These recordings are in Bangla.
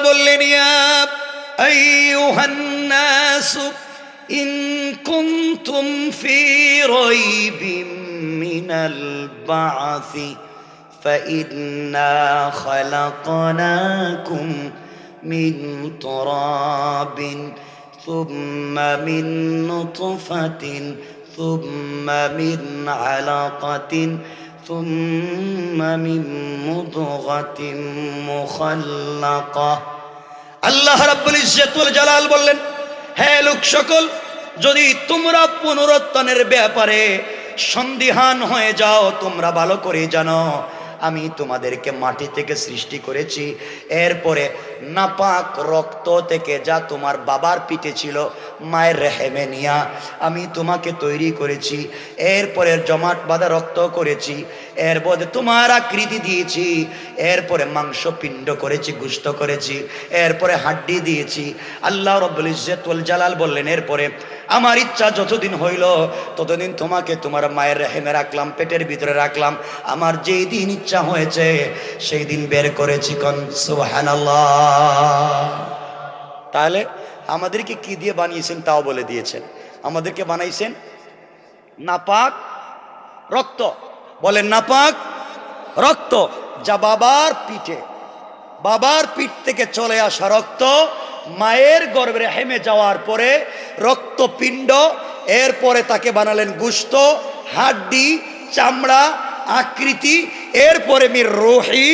বললেন ইয়া আইয়ুহান নাসু ইন কুনতুম ফি রাইবিম মিনাল বা'সি فإنا خلقناكم من تراب ثم من نطفة ثم من علقة ثم من مضغة مخلقة আল্লাহ রাব্বুল ইজ্জত ওয়াল জালাল বললেন, হে লোক সকল, যদি তোমরা পুনরুত্থানের ব্যাপারে সন্দিহান হয়ে যাও, তোমরা ভালো করে জানো আমি তোমাদেরকে মাটি থেকে সৃষ্টি করেছি, এরপরে নাপাক রক্ত থেকে, যা তোমার বাবার পিঠে ছিল মায়ের রেহেমে নিয়া আমি তোমাকে তৈরি করেছি, এরপরে জমাট বাঁধা রক্ত করেছি, এরপরে তোমার আকৃতি দিয়েছি, এরপরে মাংস পিণ্ড করেছি, গোশত করেছি, এরপরে হাড্ডি দিয়েছি। আল্লাহ রাব্বুল ইজ্জত ওয়াল জালাল বললেন, এরপরে আমার ইচ্ছা যতদিন হইল ততদিন তোমাকে তোমার মায়ের রেহেমে রাখলাম, পেটের ভিতরে রাখলাম, আমার যেই দিন ইচ্ছা হয়েছে সেই দিন বের করেছি। কোন সুবহানাল্লাহ। তাহলে আমাদেরকে কি দিয়ে বানিয়েছেন তাও বলে দিয়েছেন। আমাদেরকে বানাইছেন নাপাক রক্ত, বলেন নাপাক রক্ত, যা বাবার পিঠ থেকে চলে আসা রক্ত, মায়ের গর্ভে রেহেমে যাওয়ার পরে রক্তপিণ্ড, এরপরে তাকে বানালেন গোশত, হাড্ডি, চামড়া, আকৃতি, এরপরে মির রূহি,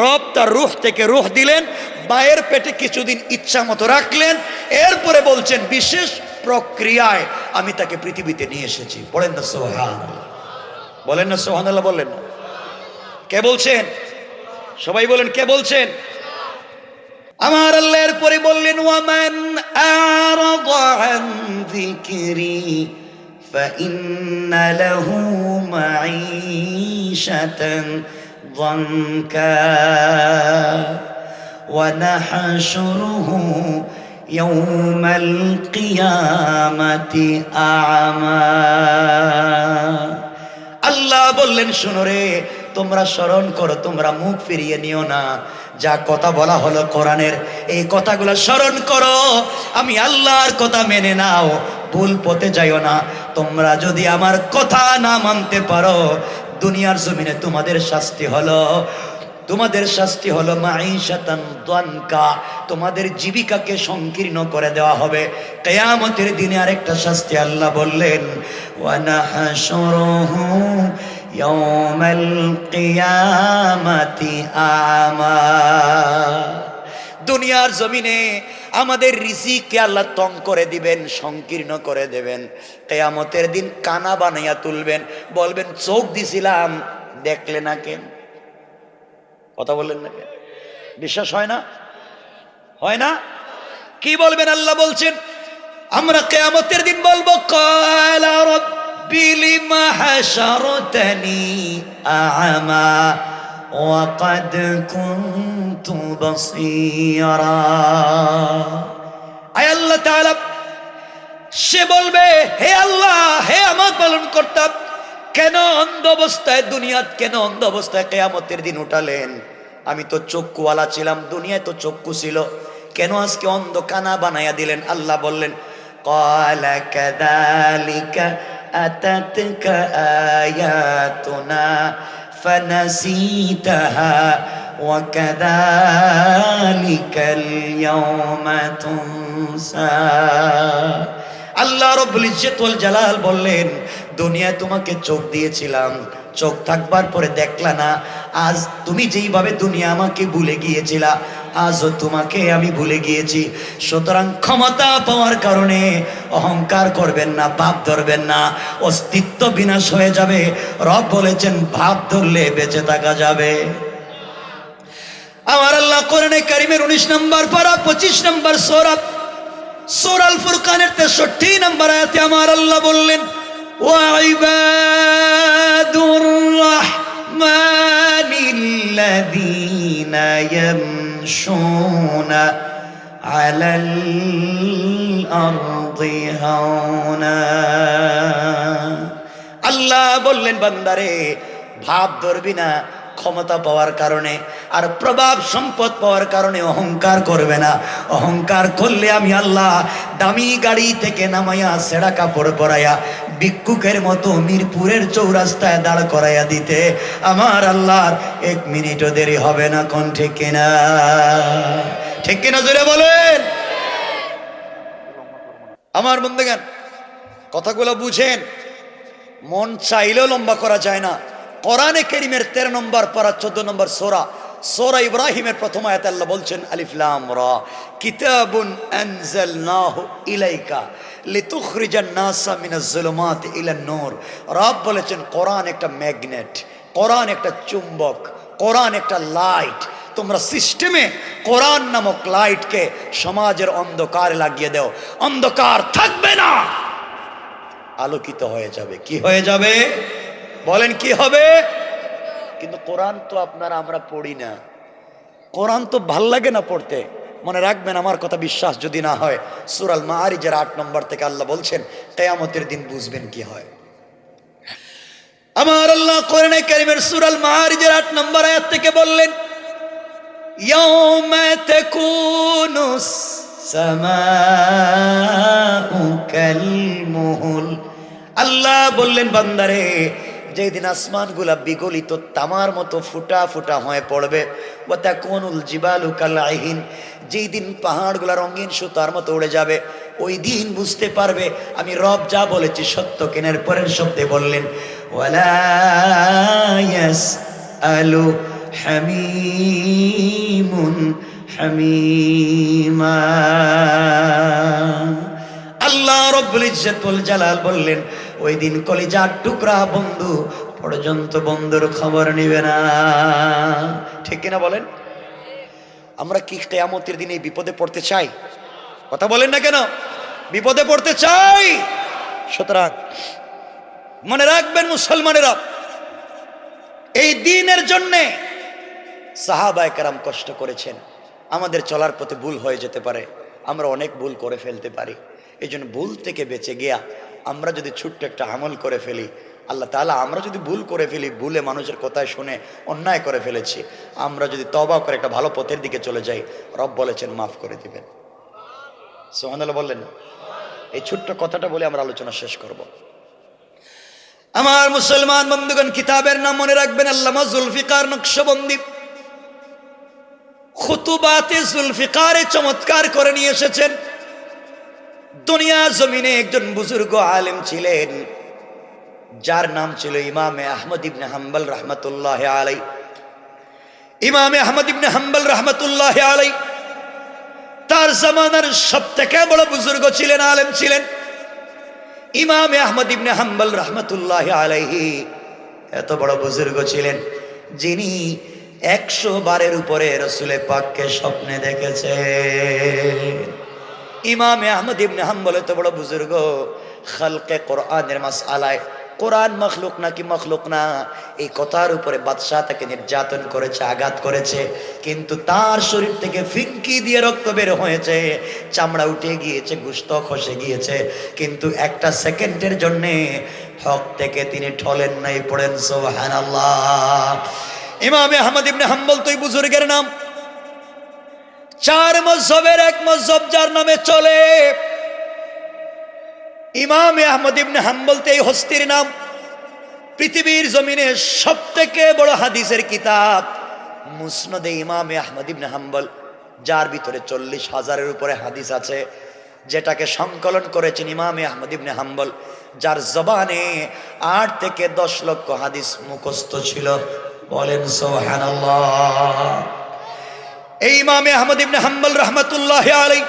রব তার রূহ থেকে রূহ দিলেন, মায়ের পেটে কিছুদিন ইচ্ছা মতো রাখলেন, এরপরে বলছেন বিশেষ প্রক্রিয়ায় আমি তাকে পৃথিবীতে নিয়ে এসেছি। বলেন না সুবহানাল্লাহ, বলেন না সুবহানাল্লাহ, বলেন না। কে বলছেন? সবাই বলেন, কে বলছেন? আমার আল্লাহ এরপরে বললেন, ওয়ামান আরাদা আন যিকরি ফাইন্না লাহু মাঈশাতান যানকা ওয়া নাহশুরুহু ইয়াওমাল কিয়ামাতি আ'মা। আল্লাহ বললেন, শোনো রে, তোমরা স্মরণ করো, তোমরা মুখ ফিরিয়ে নিও না, যা কথা বলা হলো কোরআনের এই কথাগুলো স্মরণ করো, আমি আল্লাহর কথা মেনে নাও, ভুল পথে যাইও না। তোমরা যদি আমার কথা না মানতে পারো, দুনিয়ার জমিনে তোমাদের শাস্তি হলো মাঈশাতান দানকা, তোমাদের জীবিকাকে সংকীর্ণ করে দেওয়া হবে। কিয়ামতের দিনে আরেকটা শাস্তি আল্লাহ বললেন, ওয়া নাহশুরুহু ইয়াওমাল কিয়ামাতি আ'মা। দুনিয়ার জমিনে আমাদের রিজিককে আল্লাহ তং করে দিবেন, সংকীর্ণ করে দেবেন। কিয়ামতের দিন কানা বানাইয়া তুলবেন, বলবেন চোখ দিছিলাম দেখলে না কেন? কথা বললেন না কেন? বিশ্বাস হয় না? হয় না? কি বলবেন? আল্লাহ বলছেন, আমরা কিয়ামতের দিন বলবো, ক্বালা রাব্বি লিমা হাশারতানি আ'মা ওয়া ক্বাদ কুনতু বাসীরা। আয় আল্লাহ তাআলা, সে বলবে, হে আল্লাহ, হে আমার পালনকর্তা, কেন অন্ধ অবস্থায় দুনিয়াত, কেন অন্ধ অবস্থায় কিয়ামতের দিন উঠালেন? আমি তো চক্ষুওয়ালা ছিলাম, দুনিয়ায় তো চক্ষু ছিল, কেন আজকে অন্ধ কানা বানাইয়া দিলেন? আল্লাহ বললেন, ক্বালা কাযালিকা আতাতকা আয়াতুনা ফানাসিতাহা ওয়া কাযালিকাল ইয়াওমা তুনসা। আল্লাহ রাব্বুল ইজ্জত ওয়াল জালাল বললেন, দুনিয়ায় তোমাকে চোখ দিয়েছিলাম, চোখ থাকবার পরে দেখলা না, আজ তুমি যেইভাবে দুনিয়া আমাকে ভুলে গিয়েছিলা, আজও তোমাকে আমি ভুলে গিয়েছি। সুতরাং ক্ষমতা পাওয়ার কারণে অহংকার করবেন না, ভাব ধরবেন না, অস্তিত্ব বিনাশ হয়ে যাবে। রব বলেছেন, ভাব ধরলে বেঁচে থাকা যাবে। আমার আল্লাহ কোরআনে কারীমের 19 নম্বর পারা 25 নম্বর সূরা আল ফুরকানের 63 নম্বর আয়াতে আমার আল্লাহ বললেন, وعباد الرحمن الذين يمشون على الأرض هونا। আল্লাহ বললেন, বান্দারে ভাব ধরবি না, ক্ষমতা পাওয়ার কারণে আর প্রভাব সম্পদ পাওয়ার কারণে অহংকার করবে না। অহংকার করলে আমি আল্লাহ দামি গাড়ি থেকে নামাইয়া ছেঁড়া কাপড় পরাইয়া ভিক্ষুকের মতো মিরপুরের চৌরাস্তায় দাঁড় করাইয়া দিতে আমার আল্লাহর 1 মিনিটও দেরি হবে না। কোন ঠিক কিনা? ঠিক কিনা জোরে বলেন। আমার বন্ধুগণ, কথাগুলো বুঝেন। মন চাইলেও লম্বা করা যায় না। কোরআনে কারীমের 13 নম্বর পারা 14 নম্বর সূরা ইব্রাহিমের প্রথম আয়াতে আল্লাহ বলছেন আলিফ লাম রা কিতাবুন আনজালনাহু ইলাইকা লিতুখরিজান নাসা মিনাজ যুলুমাতি ইলান নূর। রব বলেছেন কোরআন একটা ম্যাগনেট, কোরআন একটা চুম্বক, কোরআন একটা লাইট। তোমরা সিস্টেমে কোরআন নামক লাইটকে সমাজের অন্ধকারে লাগিয়ে দাও, অন্ধকার থাকবে না, আলোকিত হয়ে যাবে। কি হয়ে যাবে বলেন? কি হবে? কিন্তু কোরআন তো আমরা পড়ি না। কোরআন তো ভাল লাগে না পড়তে। মনে রাখবেন, আমার কথা বিশ্বাস যদি না হয়, সূরা আল মাআরিজের 8 নম্বর থেকে আল্লাহ বলছেন কিয়ামতের দিন বুঝবেন কি হয়। আমার আল্লাহ কোরআনে কারীমের সূরা আল মাআরিজের 8 নম্বর আয়াত থেকে বললেন ইয়াউমা তাকুনুস সামাউ কাল মুহুল। আল্লাহ বললেন বান্দারে, যেদিন আসমানগুলা বিগলিত তামার মতো ফুটা ফুটা হয়ে পড়বে, ওয়া তাকুনুল জিবালু কাল আহিন, যেই দিন পাহাড়গুলা রঙিন সুতার মতো উড়ে যাবে, ওই দিন বুঝতে পারবে আমি রব যা বলেছি সত্য। কেনার পরের শব্দে বললেন ওয়ালা ইয়াসআলু হামিমুন হামিমা। আল্লাহ রব্বুল ইজ্জতুল জালাল বললেন ওই দিন কলিজার টুকরা বন্ধু পর্যন্ত বন্ধুর খবর নিবে না। ঠিক কিনা বলেন? আমরা কি কিয়ামতের দিনে বিপদে পড়তে চাই? কথা বলেন না কেন? বিপদে পড়তে চাই। সুতরাং মনে রাখবেন মুসলমানেরা, এই দ্বীনের জন্যে সাহাবায়ে কেরাম কষ্ট করেছেন। আমাদের চলার পথে ভুল হয়ে যেতে পারে, আমরা অনেক ভুল করে ফেলতে পারি। এই জন্য ভুল থেকে বেঁচে গিয়া আমরা যদি ছোট্ট একটা আমল করে ফেলি, আল্লাহ তাআলা আমরা যদি ভুল করে ফেলি, ভুলে মানুষের কথায় শুনে অন্যায় করে ফেলেছি, আমরা যদি তওবা করে একটা ভালো পথের দিকে চলে যাই, রব বলেছেন মাফ করে দিবেন। সুবহানাল্লাহ বললেন না? এই ছোট্ট কথাটা বলে আমরা আলোচনা শেষ করব। আমার মুসলমান বন্ধুগণ, কিতাবের নাম মনে রাখবেন আল্লামা জুলফিকার নকশবন্দি খুতুবাতে জুলফিকারে চমৎকার করে নিয়ে এসেছেন। দুনিয়া জমিনে একজন বুজুর্গ আলেম ছিলেন, যার নাম ছিল ইমামে আহমদ ইবনে হাম্বল রহমতুল্লাহ আলাই। ইমামে আহমদ ইবনে হাম্বল রহমতুল্লাহ আলাই তার জামানার সবথেকে বড় বুজুর্গ ছিলেন, আলেম ছিলেন। ইমামে আহমদ ইবনে হাম্বল রহমতুল্লাহ আলাইহি এত বড় বুজুর্গ ছিলেন, যিনি 100 বারের উপরে রাসূলে পাককে স্বপ্নে দেখেছে। ইমামে আহমদ ইবনে হাম্বল এত বড় বুজুর্গ, খালকে কোরআনের মাসআলায় কোরআন মখলুক নাকি মখলুক না, এই কথার উপরে বাদশাহ তাকে নির্যাতন করেছে, আঘাত করেছে, কিন্তু তার শরীর থেকে ফিনকি দিয়ে রক্ত বের হয়েছে, চামড়া উঠে গিয়েছে, গোশত খসে গিয়েছে, কিন্তু একটা সেকেন্ডের জন্যে হক থেকে তিনি ঠলেন নাই। পড়েন সুবহানাল্লাহ। ইমামে আহমদ ইবনে হাম্বল তো এই বুজুর্গের নাম। 4 মযহবের এক মযহব যার নামে চলে, ইমামে আহমদ ইবনে হাম্বল তো এই হস্তির নাম। পৃথিবীর জমিনে সবথেকে বড় হাদিসের কিতাব মুসনাদে ইমামে আহমদ ইবনে হাম্বল, যার ভিতরে 40,000-এর উপরে হাদিস আছে, যেটাকে সংকলন করেছেন ইমামে আহমদ ইবনে হাম্বল, যার জবানে 8 থেকে 10 লক্ষ হাদিস মুখস্থ ছিল। বলেন সুবহানাল্লাহ। এই ইমামে আহমদ ইবনে হাম্বল রহমতুল্লাহ আলাইহি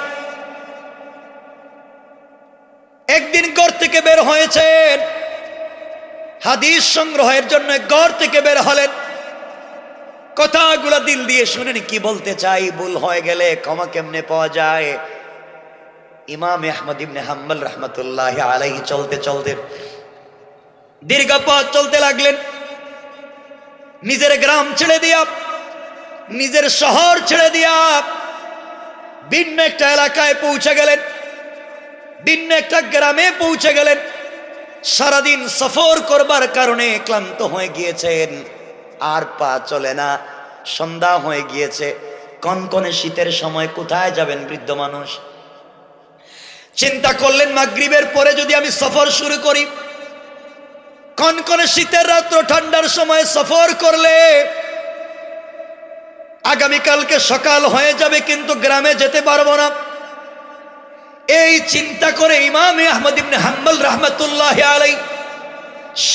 একদিন ঘর থেকে বের হয়েছেন, হাদিস সংগ্রহের জন্য ঘর থেকে বের হলেন। কথাগুলো দিল দিয়ে শুনেন কি বলতে চাই, ভুল হয়ে গেলে ক্ষমা কেমনে পাওয়া যায়। ইমামে আহমদ ইবনে হাম্বল রহমতুল্লাহ আলাইহি চলতে চলতে দীর্ঘ পথ চলতে লাগলেন। নিজের গ্রাম ছেড়ে দিয়া, নিজের শহর ছেড়ে দিয়া ভিন্ন একটা এলাকায় পৌঁছে গেলেন, ভিন্ন একটা গ্রামে পৌঁছে গেলেন। সারাদিন সফর করবার কারণে ক্লান্ত হয়ে গিয়েছেন। আর পা চলে না, সন্ধ্যা হয়ে গিয়েছে, কনকনে শীতের সময় কোথায় যাবেন বৃদ্ধ মানুষ? চিন্তা করলেন মাগরিবের পরে যদি আমি সফর শুরু করি, কনকনে শীতের রাত্র ঠান্ডার সময় সফর করলে আগামীকালকে সকাল হয়ে যাবে, কিন্তু গ্রামে যেতে পারবো না। এই চিন্তা করে ইমাম আহমদ ইবনে হাম্বল রাহমাতুল্লাহি আলাইহি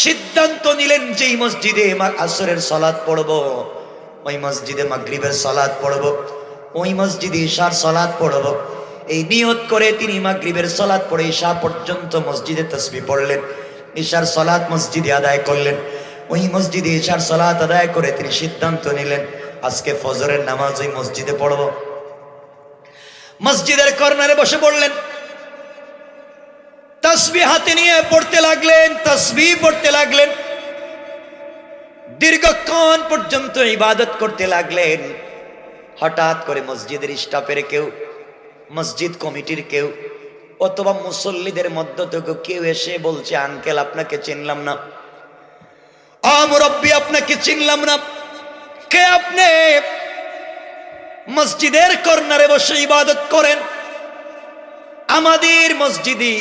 সিদ্ধান্ত নিলেন যে এই মসজিদে আসরের সালাত পড়ব, ওই মসজিদে মাগরিবের সালাত পড়ব, ওই মসজিদে ইশার সালাত পড়ব। এই নিয়ত করে তিনি মাগরিবের সালাত পড়ে ইশা পর্যন্ত মসজিদে তাসবিহ পড়লেন, ইশার সালাত মসজিদে আদায় করলেন। ওই মসজিদে ইশার সালাত আদায় করে তিনি সিদ্ধান্ত নিলেন আজকে ফজরের নামাজ ওই মসজিদে পড়ব। মসজিদের কর্নারে বসে পড়লেন, তাসবিহ হাতে নিয়ে পড়তে লাগলেন, তাসবিহ পড়তে লাগলেন, দীর্ঘক্ষণ পর্যন্ত ইবাদত করতে লাগলেন। হঠাৎ করে মসজিদের স্টাফের কেউ, মসজিদ কমিটির কেউ অথবা মুসল্লিদের মধ্য থেকে কেউ এসে বলছে, আঙ্কেল আপনাকে চিনলাম না, মুরব্বি আপনাকে চিনলাম না, কে আপনি? মসজিদের কর্নারে বসে ইবাদত করেন, আমাদের মসজিদে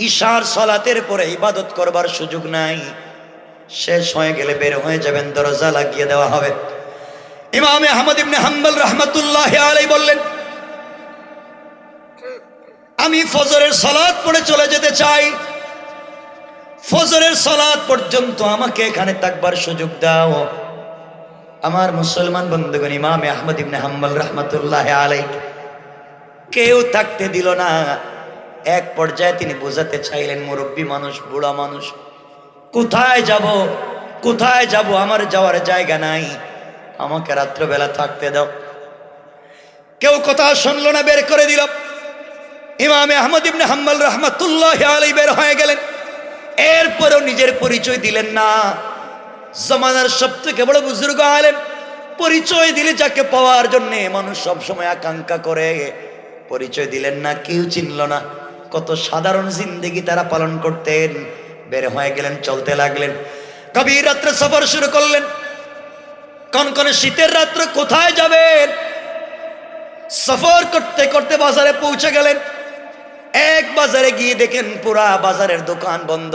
ইশার সালাতের পরে ইবাদত করবার সুযোগ নাই, শেষ হয়ে গেলে বের হয়ে যাবেন, দরজা লাগিয়ে দেওয়া হবে। ইমাম আহমদ ইবনে হাম্বল রাহমাতুল্লাহি আলাইহি বললেন, আমি ফজরের সালাত পড়ে চলে যেতে চাই, ফজরের সালাত পর্যন্ত আমাকে এখানে থাকবার সুযোগ দাও। আমার মুসলমান বন্ধুগণ, ইমাম আহমদ ইবনে হাম্বল রাহমাতুল্লাহি আলাইহি কেউ থাকতে দিল না। এক পর্যায়ে তিনি বোঝাতে চাইলেন, মুরব্বী মানুষ, বুড়া মানুষ, কোথায় যাব, কোথায় যাব, আমার যাওয়ার জায়গা নাই, আমাকে রাত্রবেলা থাকতে দাও। কেউ কথা শুনলো না, বের করে দিল। ইমাম আহমদ ইবনে হাম্বল রাহমাতুল্লাহি আলাইহি বের হয়ে গেলেন। এরপরেও নিজের পরিচয় দিলেন না। জমানার সবথেকে বড় বুজুর্গ আলেম, পরিচয় দিলে যাকে পাওয়ার জন্য মানুষ সবসময় আকাঙ্ক্ষা করে, পরিচয় দিলেন না, কেউ চিনল না। কত সাধারণ জিন্দেগি তারা পালন করতেন। বের হয়ে গেলেন, চলতে লাগলেন, গভীর রাত্রে সফর শুরু করলেন। কনকনে শীতের রাত্রে কোথায় যাবেন? সফর করতে করতে বাজারে পৌঁছে গেলেন। এক বাজারে গিয়ে দেখেন পুরা বাজারের দোকান বন্ধ।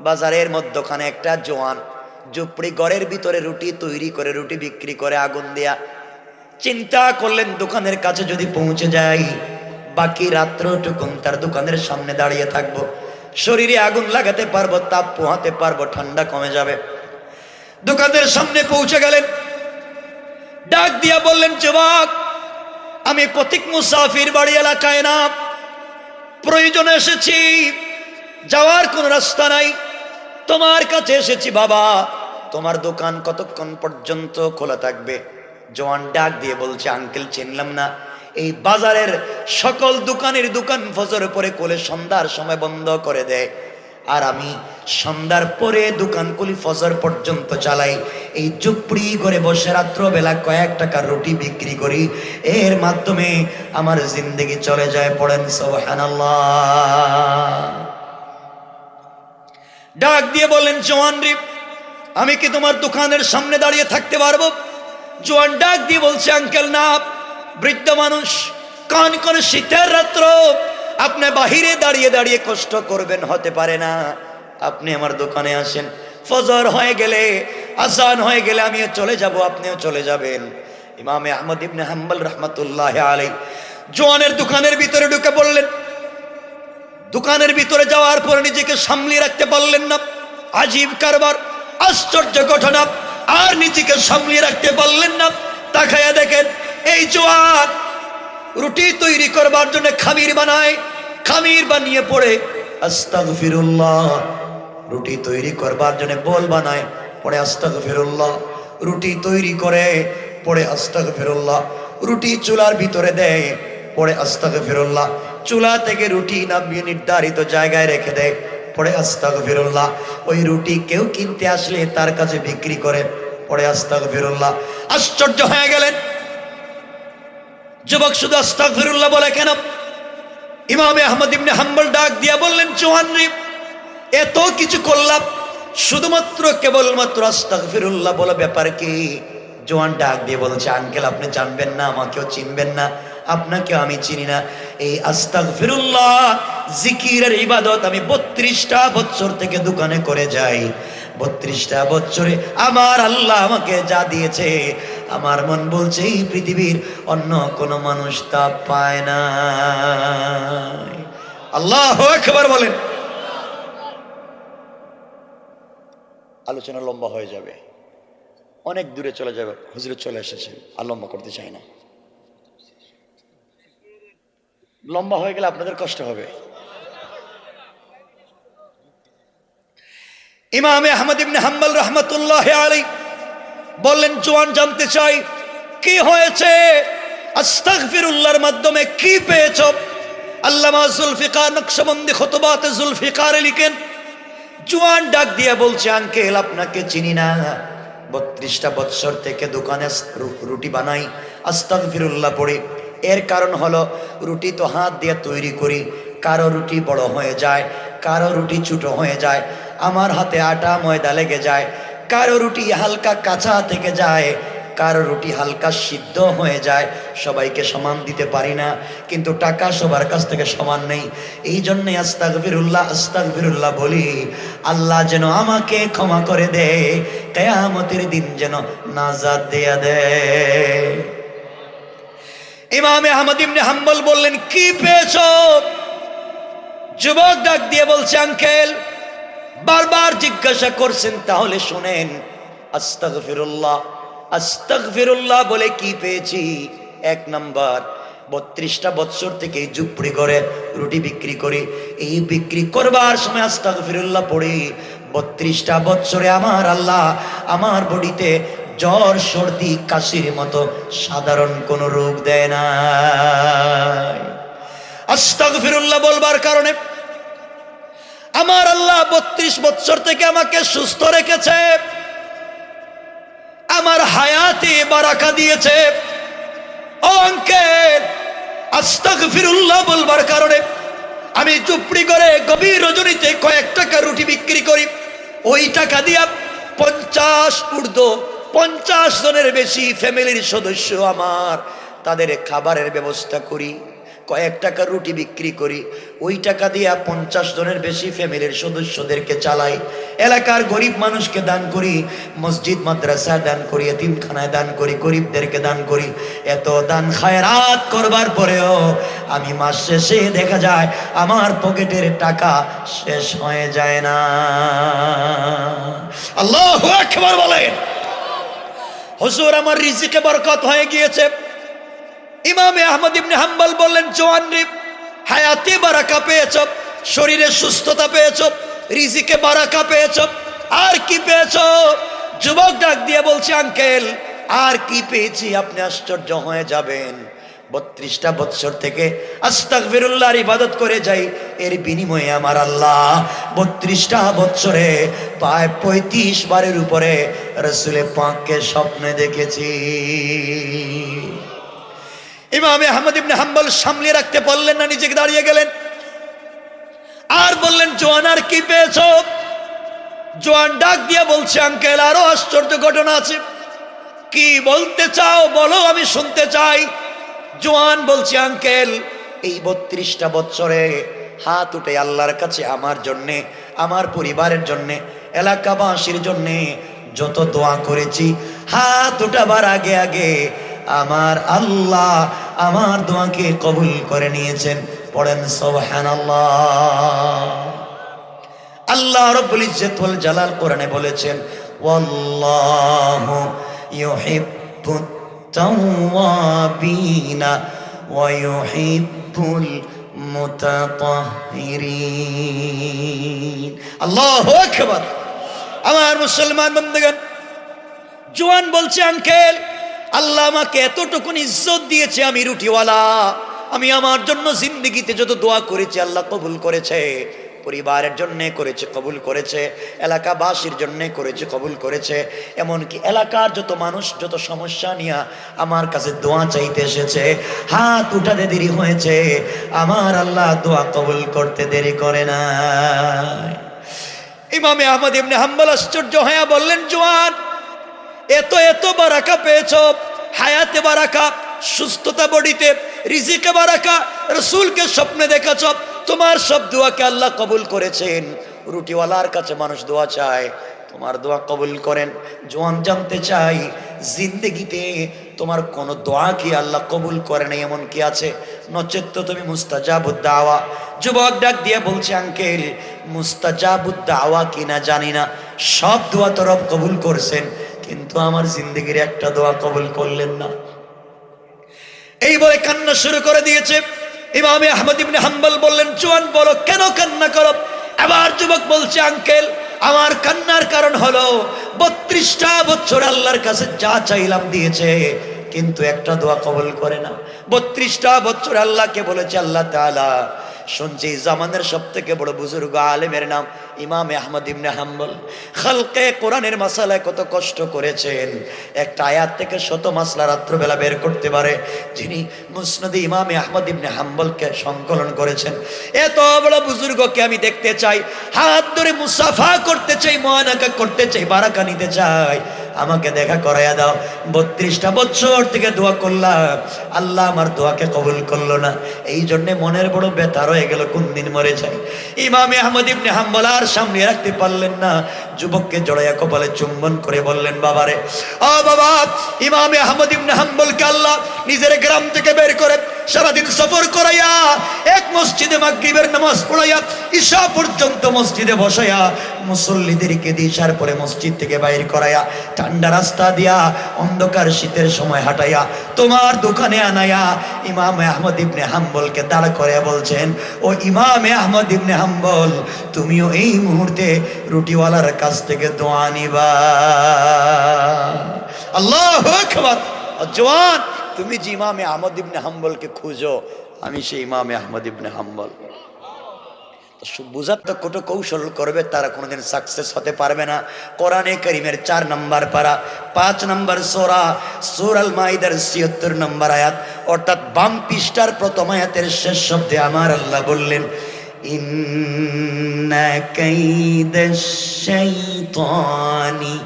বাজারের মধ্যখানে একটা জোয়ান ঝুপড়ি ঘরের ভিতরে রুটি তৈরি করে, রুটি বিক্রি করে আগুন দিয়া। চিন্তা করলেন দোকানের কাছে যদি পৌঁছে যাই, বাকি রাত্রটুকুন তার দোকানের সামনে দাঁড়িয়ে থাকবো, শরীরে আগুন লাগাতে পারবো, তাপ পোহাতে পারবো, ঠান্ডা কমে যাবে। দোকানের সামনে পৌঁছে গেলেন, ডাক দিয়া বললেন, যুবক, আমি পথিক মুসাফির, বাড়ি এলাকায় না, প্রয়োজনে এসেছি, যাওয়ার কোন রাস্তা নাই, তোমার কাছে এসেছি বাবা, তোমার দোকান কতক্ষণ পর্যন্ত খোলা থাকবে? জওয়ান ডাক দিয়ে বলছে, আঙ্কেল চিনলাম না, এই বাজারের সকল দোকানের দোকান ফজর পরে কোলে সন্ধ্যার সময় বন্ধ করে দেয়, আর আমি সন্ধ্যার পরে দোকান খুলি ফজর পর্যন্ত চালাই। এই ঝুপড়ি করে বসে রাত্রবেলা কয়েক টাকার রুটি বিক্রি করি, এর মাধ্যমে আমার জিন্দেগি চলে যায়। পড়েন সুবহানাল্লাহ। ডাক দিয়ে বললেন, জওয়ান রে, আমি কি তোমার দোকানের সামনে দাঁড়িয়ে থাকতে পারবো? জওয়ান ডাক দিয়ে বলছে, আঙ্কেল না, বৃদ্ধ মানুষ, কনকনে শীতের রাত্র আপনি বাহিরে দাঁড়িয়ে দাঁড়িয়ে কষ্ট করবেন, হতে পারে না, আপনি আমার দোকানে আসেন, ফজর হয়ে গেলে, আজান হয়ে গেলে আমিও চলে যাব, আপনিও চলে যাবেন। ইমাম আহমদ ইবনে হাম্বল রাহমাতুল্লাহি আলাইহি জওয়ানের দোকানের ভিতরে ঢুকে পড়লেন। দোকানের ভিতরে যাওয়ার পরে নিজেকে সামলিয়ে রাখতে পারলেন না। আজীব কারবার, আশ্চর্য ঘটনা, আর নিজেকে সামলিয়ে রাখতে পারলেন না। তাকায়া দেখেন, এই জওয়ান রুটি তৈরি করবার জন্য খামির বানায়, খামির বানিয়ে পড়ে আস্তাগফিরুল্লাহ। রুটি তৈরি করবার জন্য বল বানায়, পড়ে আস্তাগফিরুল্লাহ। রুটি তৈরি করে, পড়ে আস্তাগফিরুল্লাহ। রুটি চুলার ভিতরে দেয়, পড়ে আস্তাগফিরুল্লাহ। চুলা থেকে রুটি নামিয়ে নির্ধারিত জায়গায় রেখে দেয়, পড়ে আস্তাগফিরুল্লাহ। ওই রুটি কেউ কিনতে আসলে তার কাছে বিক্রি করে, পড়ে আস্তাগফিরুল্লাহ। আশ্চর্য হয়ে গেলেন, যুবক শুধু আস্তাগফিরুল্লাহ বলে কেন? ইমাম আহমদ ইবনে হাম্বল ডাক দিয়া বললেন, জওয়ান রে, এত কিছু করলাম, শুধুমাত্র কেবলমাত্র আস্তাগফিরুল্লাহ বলা ব্যাপার কি? জোয়ান ডাক দিয়ে বলছে, আঙ্কেল আপনি জানবেন না, আমাকেও চিনবেন না, আপনাকেও আমি চিনি না। এই আস্তাগফিরুল্লাহ জিকিরের ইবাদত আমি 32টা বছর থেকে দোকানে করে যাই। 32টা বছরে আমার আল্লাহ আমাকে যা দিয়েছে, আমার মন বলছে এই পৃথিবীর অন্য কোনো মানুষ তা পায় না। আল্লাহু আকবার বলেন। আলোচনা লম্বা হয়ে যাবে, অনেক দূরে চলে যাবে, হুজুর চলে এসেছেন, আর লম্বা করতে চাই না। লম্বা হয়ে গেলে আপনাদের কষ্ট হবে। ইমাম আহমদ ইবনে হাম্বল রাহমাতুল্লাহি আলাইহি বললেন, জোয়ান জানতে চাই কি হয়েছে, আস্তাগফিরুল্লাহর মাধ্যমে কি পেয়েছ? আল্লামা জুলফিকার নকশবন্দি খুতবাতে জুলফিকারে লিখেন, জোয়ান ডাক দিয়ে বলছে, আঙ্কেল আপনাকে চিনি না, 32টা বছর থেকে দোকানে রুটি বানাই, আস্তাগফিরুল্লাহ পড়ি। এর কারণ হলো রুটি তো হাত দিয়ে তৈরি করি, কারো রুটি বড় হয়ে যায়, কারো রুটি ছোট হয়ে যায়, আমার হাতে আটা ময়দা লেগে যায়, কারো রুটি হালকা কাঁচা থেকে যায়, কারো রুটি হালকা সিদ্ধ হয়ে যায়, সবাইকে সমান দিতে পারি না, কিন্তু টাকা সবার কাছ থেকে সমান নেই। এই জন্যে আস্তাগফিরুল্লাহ আস্তাগফিরুল্লাহ বলি, আল্লাহ যেন আমাকে ক্ষমা করে দে, কিয়ামতের দিন যেন নাজাত দেয়া দে। ইমাম আহমদ ইবনে হাম্বল বললেন, কি পেয়েছো? যুবক ডাক দিয়ে বলছে, আঙ্কেল বারবার জিজ্ঞাসা করছেন, তাহলে শুনেন, আস্তাগফিরুল্লাহ আস্তাগফিরুল্লাহ বলে কি পেয়েছি? 1 নাম্বার, 32টা বছর থেকে ঝুপড়ি করে রুটি বিক্রি করি, এই বিক্রি করবার সময় আস্তাগফিরুল্লাহ পড়ি। 32টা বছরে আমার আল্লাহ আমার বডিতে জ্বর সর্দি কাশির মতো সাধারণ কোন রোগ দেয় না। আস্তাগফিরুল্লাহ বলবার কারণে আমার আল্লাহ 32 বছর থেকে আমাকে সুস্থ রেখেছে, আমার হায়াতে বারাকা দিয়েছে। ও আঙ্কেল, আস্তাগফিরুল্লাহ বলবার কারণে আমি চুপড়ি করে গভীর রজনীতে কয়েক টাকা রুটি বিক্রি করি, ওই টাকা দিয়া 50 জনের বেশি ফ্যামিলির সদস্য আমার, তাদের খাবারের ব্যবস্থা করি, কয়েক টাকা রুটি বিক্রি করি, ওই টাকা দিয়ে 50 জনের বেশি ফ্যামিলির সদস্যদেরকে চালাই, এলাকার গরিব মানুষকে দান করি, মসজিদ মাদ্রাসায় দান করি, এতিমখানায় দান করি, গরিবদেরকে দান করি। এত দান খায়রাত করবার পরেও আমি মাস শেষে দেখা যায় আমার পকেটের টাকা শেষ হয়ে যায় না। আল্লাহু আকবার বলেন। হুজুর আমার রিজিকে বরকত হয়ে গিয়েছে। ইমাম আহমদ ইবনে হাম্বল বললেন, জওয়ান রে, হায়াতে বারাকা পেয়েছ, শরীরে সুস্থতা পেয়েছ, রিজিকে বারাকা পেয়েছ, আর কি পেয়েছ? যুবক ডাক দিয়ে বলছে, আঙ্কেল আর কি পেয়েছি আপনি আশ্চর্য হয়ে যাবেন। 32টা বছর থেকে আস্তাগফিরুল্লাহর ইবাদত করে যাই, এর বিনিময়ে আমার আল্লাহ 32টা বছরে প্রায় 35 বারের উপরে রাসূলে পাককে স্বপ্নে দেখেছি। ইমাম আহমদ ইবনে হাম্বল সামলে রাখতে পারলেন না, নিজেকে দাঁড়িয়ে গেলেন আর বললেন, জোয়ান আর কি পেয়েছ? জোয়ান ডাক দিয়ে বলছে, আঙ্কেল আরো আশ্চর্য ঘটনা আছে। কি বলতে চাও বলো, আমি শুনতে চাই। জোয়ান বলছে, আঙ্কেল এই 32টা বছরে হাত উঠে আল্লাহর কাছে আমার জন্যে, আমার পরিবারের জন্যে, এলাকাবাসীর জন্যে যত দোয়া করেছি, হাত উঠাবার আগে আগে আমার আল্লাহ আমার দোয়াকে কবুল করে নিয়েছেন। পড়েন সুবহানাল্লাহ। আল্লাহ রাব্বুল ইজ্জত ওয়াল জালাল কোরআনে বলেছেন, ওয়াল্লাহু ইউহিব্বুত তাওয়াবিনা ওয়া ইউহিব্বুল মুতাতাহহিরিন। আল্লাহু আকবার। আমার মুসলমান বন্ধুগণ, জওয়ান বলছে, আঙ্কেল আল্লাহ আমাকে এতটুকুন ইজ্জত দিয়েছে, আমি রুটিওয়ালা, আমি আমার জন্য জিন্দেগিতে যত দোয়া করেছি আল্লাহ কবুল করেছে, পরিবারের জন্য করেছে কবুল করেছে, এলাকাবাসীর জন্য করেছে কবুল করেছে, এমনকি এলাকার যত মানুষ যত সমস্যা নিয়ে আমার কাছে দোয়া চাইতে এসেছে, হাত উঠাতে দেরি হয়েছে, আমার আল্লাহ দোয়া কবুল করতে দেরি করে না। ইমামে আহমদ ইবনে হাম্বল আশ্চর্য হয়ে বললেন, জওয়ান, এত এত বারাকা পেয়েছ, হায়াতে বারাকা, সুস্থতা বডিতে, রিজিকে বারাকা, রাসূলকে স্বপ্নে দেখেছ, তোমার সব দোয়াকে আল্লাহ কবুল করেছেন। রুটিওয়ালার কাছে মানুষ দোয়া চায়, তোমার দোয়া কবুল করেন। জওয়ান জানতে চাই, জিন্দেগিতে তোমার কোন দোয়া কি আল্লাহ কবুল করে নাই এমন কি আছে? নচেত তো তুমি মুস্তাজাবুদ দাওয়া। যুবক ডাক দিয়ে বলছে, আঙ্কেল, মুস্তাজাবুদ দাওয়া কিনা জানি না, সব দোয়া তো রব কবুল করছেন, কিন্তু আমার জিন্দেগির একটা দোয়া কবুল করলেন না। এই বলে কান্না শুরু করে দিয়েছে। ইমামে আহমদ ইবনে হাম্বল বললেন, জওয়ান বলো কেন কান্না করো? আবার যুবক বলছে, আঙ্কেল, আমার কান্নার কারণ হলো 32টা বছর আল্লাহর কাছে যা চাইলাম দিয়েছে, কিন্তু একটা দোয়া কবুল করে না। 32টা বছর আল্লাহকে বলেছে, আল্লাহ তাআলা, শুনছি জামানের সব থেকে বড় বুজুর্গ আলেমের নাম ইমামে আহমদ ইবনে হাম্বল, খালকে কোরআনের মাসালায় কত কষ্ট করেছেন, একটা আয়াত থেকে শত মাসলা রাত্রবেলা বের করতে পারে, যিনি মুসনাদে ইমামে আহমদ ইবনে হাম্বলকে সংকলন করেছেন। এত বড় বুজুর্গকে আমি দেখতে চাই, হাত ধরে মুসাফা করতে চাই, মুআনাকা করতে চাই, বারাকা নিতে চাই, আমাকে দেখা করাইয়া দাও। 32টা বছর থেকে দোয়া করলাম, আল্লাহ আমার দোয়াকে কবুল করলো না। এই জন্যে মনের বড় ব্যথা রয়ে গেল, কোন দিন মরে যাই। ইমামে আহমদ ইবনে হাম্বল আর সামনে রাখতে পারলেন না, যুবককে জড়াইয়া কপালে চুম্বন করে বললেন, বাবারে, ও বাবা। ইমামে আহমদ ইবনে হাম্বলকে আল্লাহ নিজের গ্রাম থেকে বের করে সারাদিন সফর করাইয়া এক মসজিদে মাগরিবের নামাজ পড়াইয়া ঈশা পর্যন্ত মসজিদে বসাইয়া মুসল্লিদেরকে দিশার পরে মসজিদ থেকে বাইর করাইয়া ঠান্ডা রাস্তা দিয়া অন্ধকার শীতের সময় হাঁটাইয়া তোমার দোকানে আনাইয়া ইমামে আহমদ ইবনে হাম্বলকে দাঁড় করে বলছেন, ও ইমামে আহমদ ইবনে হাম্বল, তুমিও এই মুহূর্তে রুটিওয়ালার কাছ থেকে দোয়া নিবা। আল্লাহু আকবার। জওয়ান, তুমি যে ইমামে আহমদ ইবনে হাম্বলকে খুঁজো, আমি সেই ইমামে আহমদ ইবনে হাম্বল। বুঝার তো কত কৌশল করবে, তারা কোনোদিন সাকসেস হতে পারবে না। কোরআনে কারীমের 4 নম্বর পারা 5 নম্বর সূরা সূরাল মাইদার 76 নম্বর আয়াত, অর্থাৎ বাম পৃষ্ঠার প্রথম আয়াতের শেষ শব্দে আমার আল্লাহ বললেন, ইন্না কাইদাশ শাইতানি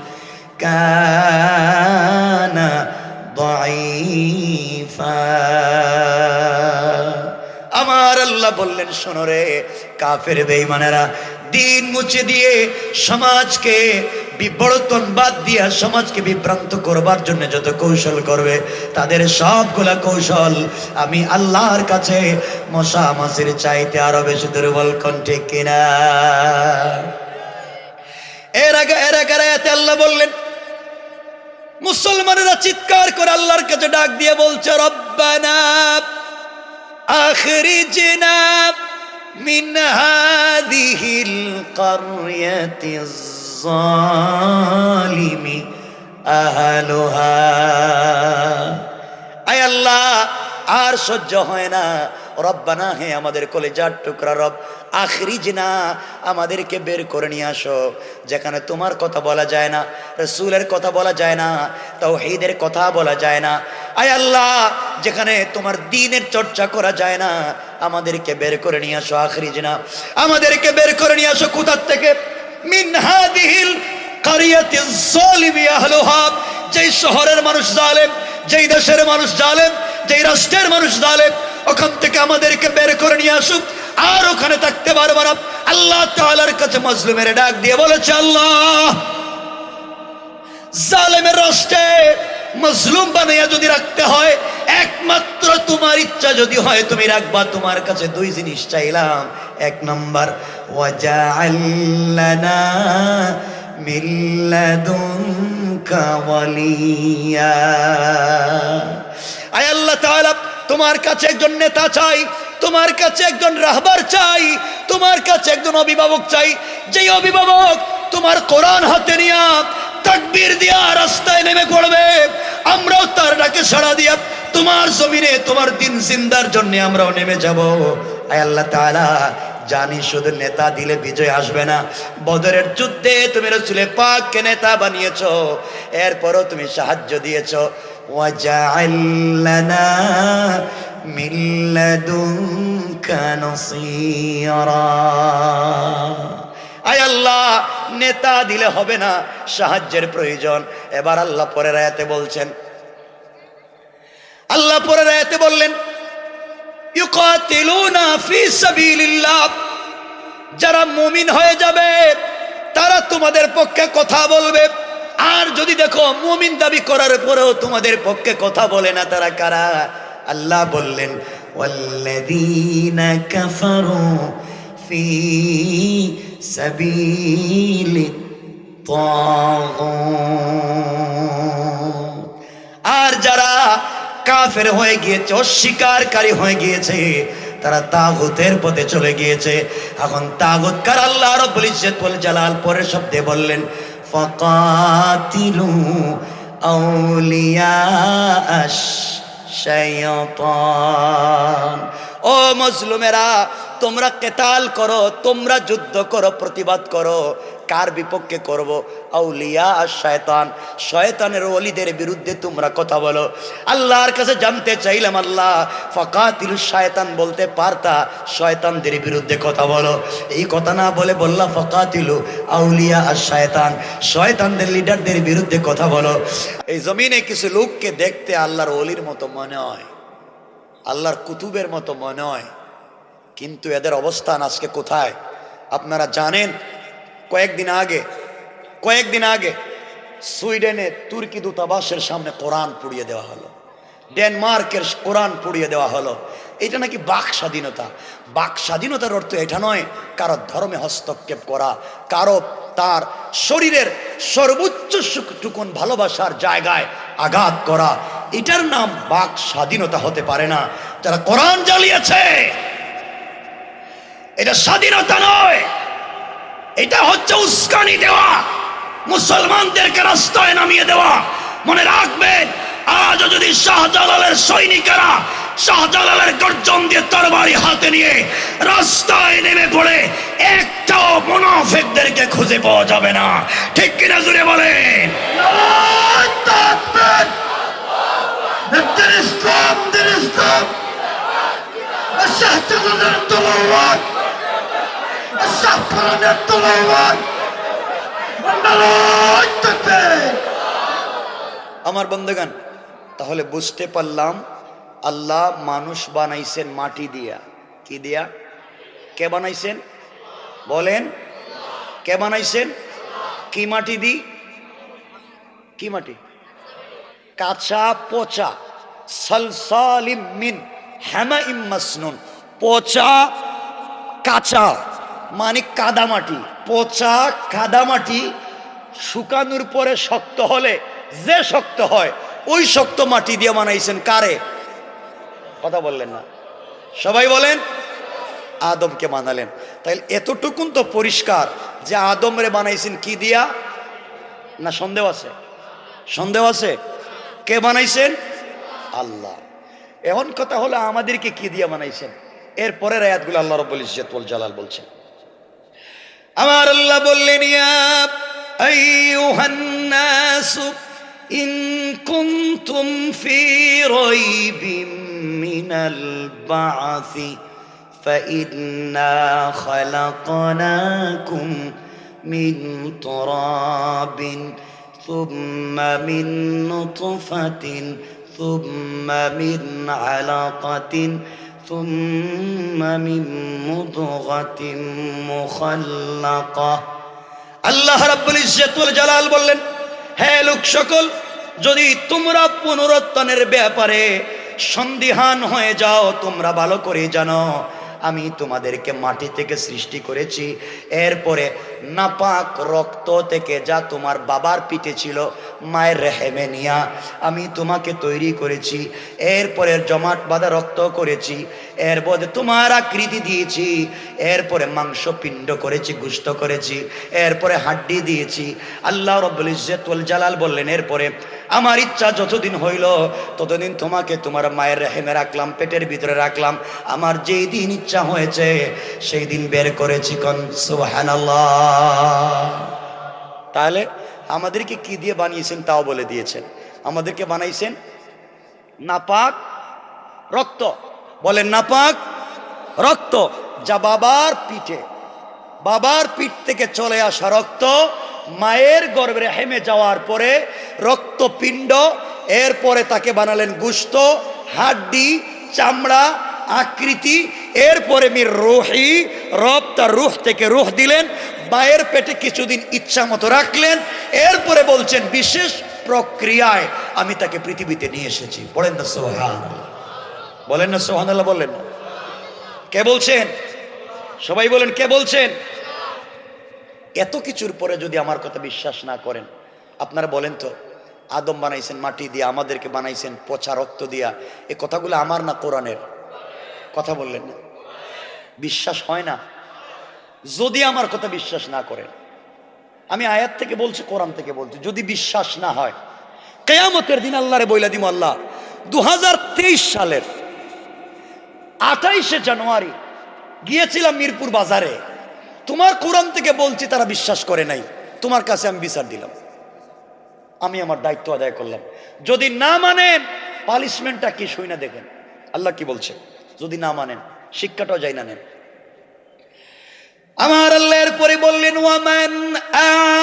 কানা দাঈফা। আমার আল্লাহ বললেন, শোনো রে কাফের বেঈমানেরা, দিন মুছে দিয়ে সমাজকে বিবর্তনবাদ দিয়া সমাজকে বিভ্রান্ত করবার জন্য যত কৌশল করবে, তাদের সবগুলা কৌশল আমি আল্লাহর কাছে মশা মাছির চাইতে আরো বেশি দুর্বল। কোন ঠিক কিনা? এর আগে আল্লাহ বললেন, মুসলমানেরা চিৎকার করে আল্লাহর কাছে ডাক দিয়ে বলছে, রব্বানা আখরিজনা মিন হাযিহিল ক্বরয়াতিজ যালিমি আহলুহা। আয় আল্লাহ, আর সহ্য হয় না, রব্বানা, হে আমাদের কলিজার টুকরা রব, আখরিজনা, আমাদেরকে বের করে নিয়ে আসো, যেখানে তোমার কথা বলা যায় না, রাসূলের কথা বলা যায় না, তাওহীদের কথা বলা যায় না। আয় আল্লাহ, যেখানে তোমার দ্বীনের চর্চা করা যায় না, আমাদেরকে বের করে নিয়ে আসো। আখরিজনা, আমাদেরকে বের করে নিয়ে আসো। কোথা থেকে? মিন হাযিহিল ক্বরয়াতিজ যালিমি আহলুহা, যেই শহরের মানুষ জালেম, যেই দেশের মানুষ জালেম, যেই রাষ্ট্রের মানুষ জালেম, ওখান থেকে আমাদেরকে বের করে নিয়ে আসুক, আর ওখানে থাকতে পারবো না। আল্লাহ তাআলার কাছে মাজলুমের ডাক দিয়ে বলেছে, আল্লাহ, জালেমের রাষ্ট্রে মাজলুম বানাইয়া যদি রাখতে হয়, একমাত্র তোমার ইচ্ছা যদি হয় তুমি রাখবা। তোমার কাছে 2 জিনিস চাইলাম। 1 নম্বর, ওয়াজআল লানা মিন লাদুনকা ওয়ালিয়া। আয় আল্লাহ তাআলা, তোমার কাছে একজন নেতা চাই, তোমার কাছে একজন রাহবার চাই, তোমার কাছে একজন অভিভাবক চাই, যেই অভিভাবক তোমার কোরআন হাতে নিয়া তাকবীর দিয়া রাস্তায় নেমে পড়বে, আমরাও তার ডাকে সাড়া দিয়া তোমার জমিনে তোমার দিন জিন্দার জন্য আমরাও নেমে যাব। আয় আল্লাহ তাআলা, জানি শুধু নেতা দিলে বিজয় আসবে না, বদরের যুদ্ধে তুমি রাসূলে পাককে নেতা বানিয়েছো, এরপরও তুমি সাহায্য দিয়েছো। ওয়াজআল লানা মিন লাদুনকা নাসীরা। আয় আল্লাহ, নেতা দিলে হবে না, সাহায্যের প্রয়োজন। এবার আল্লাহ পরের আয়াতে বলছেন, আল্লাহ পরের আয়াতে বললেন, ইউকাতিলুনা ফি সাবিলিল্লাহ, যারা মুমিন হয়ে যাবে তারা তোমাদের পক্ষে কথা বলবে। আর যদি দেখো মুমিন দাবি করার পরেও তোমাদের পক্ষে কথা বলে না, তারা কারা? আল্লাহ বললেন, ওয়াল্লাযীনা কাফারু ফি সাবিলিত তাগুত, আর যারা কাফের হয়ে গিয়েছে, অস্বীকারী হয়ে গিয়েছে, তারা তাগুতের পথে চলে গিয়েছে। এখন তাগুত কার? আল্লাহ রাব্বুল ইজ্জত ওয়াল জালাল পরের শব্দে বললেন, ফাকাতিলু আউলিয়া আশ শায়াতান। ও মজলুমেরা, তোমরা কেতাল করো, তোমরা যুদ্ধ করো, প্রতিবাদ করো। কার বিপক্ষে করব? আউলিয়া আর শয়তান, শয়তানের ওলিদের বিরুদ্ধে তোমরা কথা বলো। আল্লাহর কাছে জানতে চাইলাম, আল্লাহ ফাকাতিলু শয়তান বলতে পারতা, শয়তানদের বিরুদ্ধে কথা বলো। এই কথা না বলে বললা ফাকাতিলু আউলিয়া আর শয়তান, শয়তানদের লিডারদের বিরুদ্ধে কথা বলো। এই জমিনে কিছু লোককে দেখতে আল্লাহর ওলির মতো মনে হয়, আল্লাহর কুতুবের মতো মনে হয়, কিন্তু এদের অবস্থান আজকে কোথায় আপনারা জানেন? কয়েকদিন আগে সুইডেনে তুর্কি দূতাবাসের সামনে কোরআন পুড়িয়ে দেওয়া হলো, ডেনমার্কের কোরআন পুড়িয়ে দেওয়া হলো। এটা নাকি বাক স্বাধীনতা। বাক স্বাধীনতার অর্থ এটা নয় কারো ধর্মে হস্তক্ষেপ করা, কারো তার শরীরের সর্বোচ্চ টুকুন ভালোবাসার জায়গায় আঘাত করা। এটার নাম বাক স্বাধীনতা হতে পারে না। যারা কোরআন জ্বালিয়েছে, এটা স্বাধীনতা নয়, এটা হচ্ছে উস্কানি দেওয়া, মুসলমানদেরকে রাস্তায় নামিয়ে দেওয়া। মনে রাখবেন, আজও যদি শাহজালালের সৈনিকেরা শাহজালালের গর্জন দিয়ে তরবারি হাতে নিয়ে রাস্তায় নেমে পড়ে, একটাও মুনাফিকদেরকে খুঁজে পাওয়া যাবে না। ঠিক কিনা জুড়ে বলেন? আমার বন্ধুগণ, তাহলে বুঝতে পারলাম আল্লাহ মানুষ বানাইছেন মাটি দিয়া। কি দিয়া? কে বানাইছেন? বলেন, কে বানাইছেন? কি মাটি দি? কি মাটি? কাঁচা পচা, সালসালিম মিন হামাইম মাসনুন। পচা কাঁচা মানে কাদামাটি, পচা কাদামাটি শুকানোর পরে শক্ত হলে যে শক্ত হয়, ওই শক্ত মাটি দিয়ে বানাইছেন। কারে? কথা বললেন না, সবাই বলেন। আদমকে বানালেন। তাই এতটুকুন তো পরিষ্কার যে আদমরে বানাইছেন কি দিয়া? না সন্দেহ আছে? সন্দেহ আছে? কে বানাইছেন? আল্লাহ। এখন কথা হলো আমাদেরকে কি দিয়া বানাইছেন? এর পরের আয়াতগুলো আল্লাহ রাব্বুল ইজ্জত ওয়াল জালাল বলছেন। আমার আল্লাহ বললেন, ইয়া আইয়ুহান নাস ইন কুনতুম ফি রাইবিম মিনাল বা'সি ফাইন্না খালাকনাকুম মিন তুরাবিন সুম্মা মিন নুতফাতিন সুম্মা মিন আলাকাতিন সুম্মা মিন মুদগাতিন মুখাল্লাকা। আল্লাহ রাব্বুল ইজ্জত ওয়াল জালাল বললেন, হে লোক সকল, যদি তোমরা পুনরুত্থানের ব্যাপারে সন্দিহান হয়ে যাও, তোমরা ভালো করে জানো আমি তোমাদেরকে মাটি থেকে সৃষ্টি করেছি। এরপরে নাপাক রক্ত থেকে, যা তোমার বাবার পিঠে ছিল, মায়ের রেহেমে নিয়া আমি তোমাকে তৈরি করেছি। এরপরে জমাট বাঁধা রক্ত করেছি, এরপরে তোমার আকৃতি দিয়েছি, এরপরে মাংস পিণ্ড করেছি, গোশত করেছি, এরপরে হাড্ডি দিয়েছি। আল্লাহ রাব্বুল ইজ্জত ওয়াল জালাল বললেন, এরপরে আমার ইচ্ছা যতদিন হইল ততদিন তোমাকে তোমার মায়ের রেহেমে রাখলাম, পেটের ভিতরে রাখলাম। আমার যেই দিন ইচ্ছা হয়েছে সেই দিন বের করেছি। কোন সুবহানাল্লাহ। তাহলে আমাদেরকে কি দিয়ে বানিয়েছেন তাও বলে দিয়েছেন। আমাদেরকে বানাইছেন নাপাক রক্ত। বলেন নাপাক রক্ত, যা বাবার পিঠে, বাবার পিঠ থেকে চলে আসা রক্ত মায়ের গর্ভে হেমে যাওয়ার পরে রক্তপিণ্ড, এরপরে তাকে বানালেন গোশত, হাড্ডি, চামড়া, আকৃতি, এরপরে মির রুহি, রব তার রুহ থেকে রুহ দিলেন, মায়ের পেটে কিছুদিন ইচ্ছা মতো রাখলেন, এরপরে বলছেন বিশেষ প্রক্রিয়ায় আমি তাকে পৃথিবীতে নিয়ে এসেছি। বলেন না সুবহানাল্লাহ, বলেন না সুবহানাল্লাহ, বলেন না। কে বলছেন? সবাই বলেন, কে বলছেন? এত কিছুর পরে যদি আমার কথা বিশ্বাস না করেন, আপনারা বলেন তো, আদম বানাইছেন মাটি দিয়ে, আমাদেরকে বানাইছেন পচা রক্ত দিয়া, এই কথাগুলো আমার না কোরআনের? কথা বললেন না? বিশ্বাস হয় না? যদি আমার কথা বিশ্বাস না করেন, আমি আয়াত থেকে বলছি, কোরআন থেকে বলছি, যদি বিশ্বাস না হয়, কিয়ামতের দিন আল্লাহরে বইলা দিমু, আল্লাহ 2023 সালের 28শে জানুয়ারি গিয়েছিলাম মিরপুর বাজারে, তোমার কোরআন থেকে বলছি, তারা বিশ্বাস করে নাই, তোমার কাছে আমি বিচার দিলাম, আমি আমার দায়িত্ব আদায় করলাম। যদি না মানেন, পানিশমেন্টটা কি শুই না দেখেন আল্লাহ কি বলছে। যদি না মানেন, শিক্ষাটাও যাই না নেন। আমার আল্লাহ এরপরে বললেন, ওয়ামান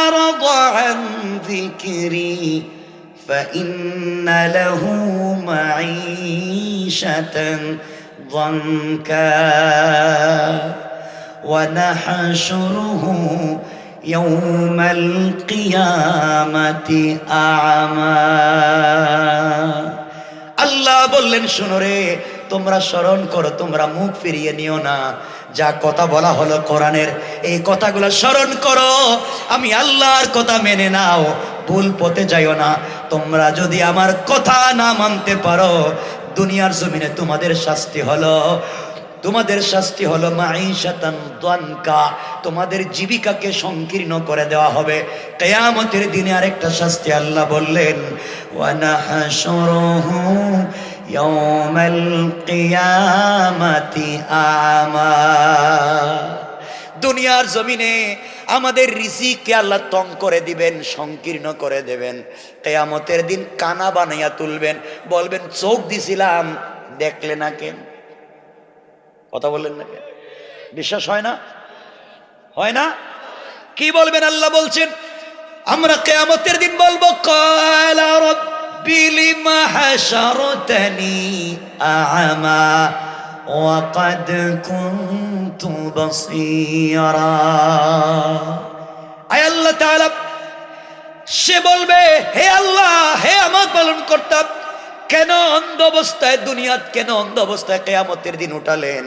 আরাদা আন যিকরি ফাইন্না লাহু মাঈশাতান যানকা ওয়া নাহশুরুহু ইয়াওমাল কিয়ামাতি আ'মা। আল্লাহ বললেন, শোনো রে, তোমরা স্মরণ করো, তোমরা মুখ ফিরিয়ে নিও না, যা কথা বলা হলো কোরআনের, এই কথাগুলো স্মরণ করো, আমি আল্লাহর কথা মেনে নাও, ভুল পথে যাইও না। তোমরা যদি আমার কথা না মানতে পারো, দুনিয়ার জমিনে তোমাদের শাস্তি হলো, তোমাদের শাস্তি হলো মাঈশাতান দানকা, তোমাদের জীবিকাকে সংকীর্ণ করে দেওয়া হবে। কিয়ামতের দিনে আরেকটা শাস্তি আল্লাহ বললেন, ওয়া নাহশুরুহু ইয়াওমাল কিয়ামাতি আ'মা। দুনিয়ার জমিনে আমাদের রিজিককে আল্লাহ তং করে দিবেন, সংকীর্ণ করে দেবেন। কিয়ামতের দিন কানা বানাইয়া তুলবেন, বলবেন চোখ দিছিলাম, দেখলে না কেন? কথা বললেন না কেন? বিশ্বাস হয় না? হয় না? কি বলবেন? আল্লাহ বলছেন, আমরা কিয়ামতের দিন বলবো, ক্বালা রাব্বি লিমা হাশারতানি আ'মা ওয়া ক্বাদ কুনতু বাসীরা। আয় আল্লাহ তাআলা, সে বলবে, হে আল্লাহ, হে আমার পালনকর্তা, কেন অন্ধ অবস্থায় দুনিয়াত, কেন অন্ধ অবস্থায় কিয়ামতের দিন উঠালেন?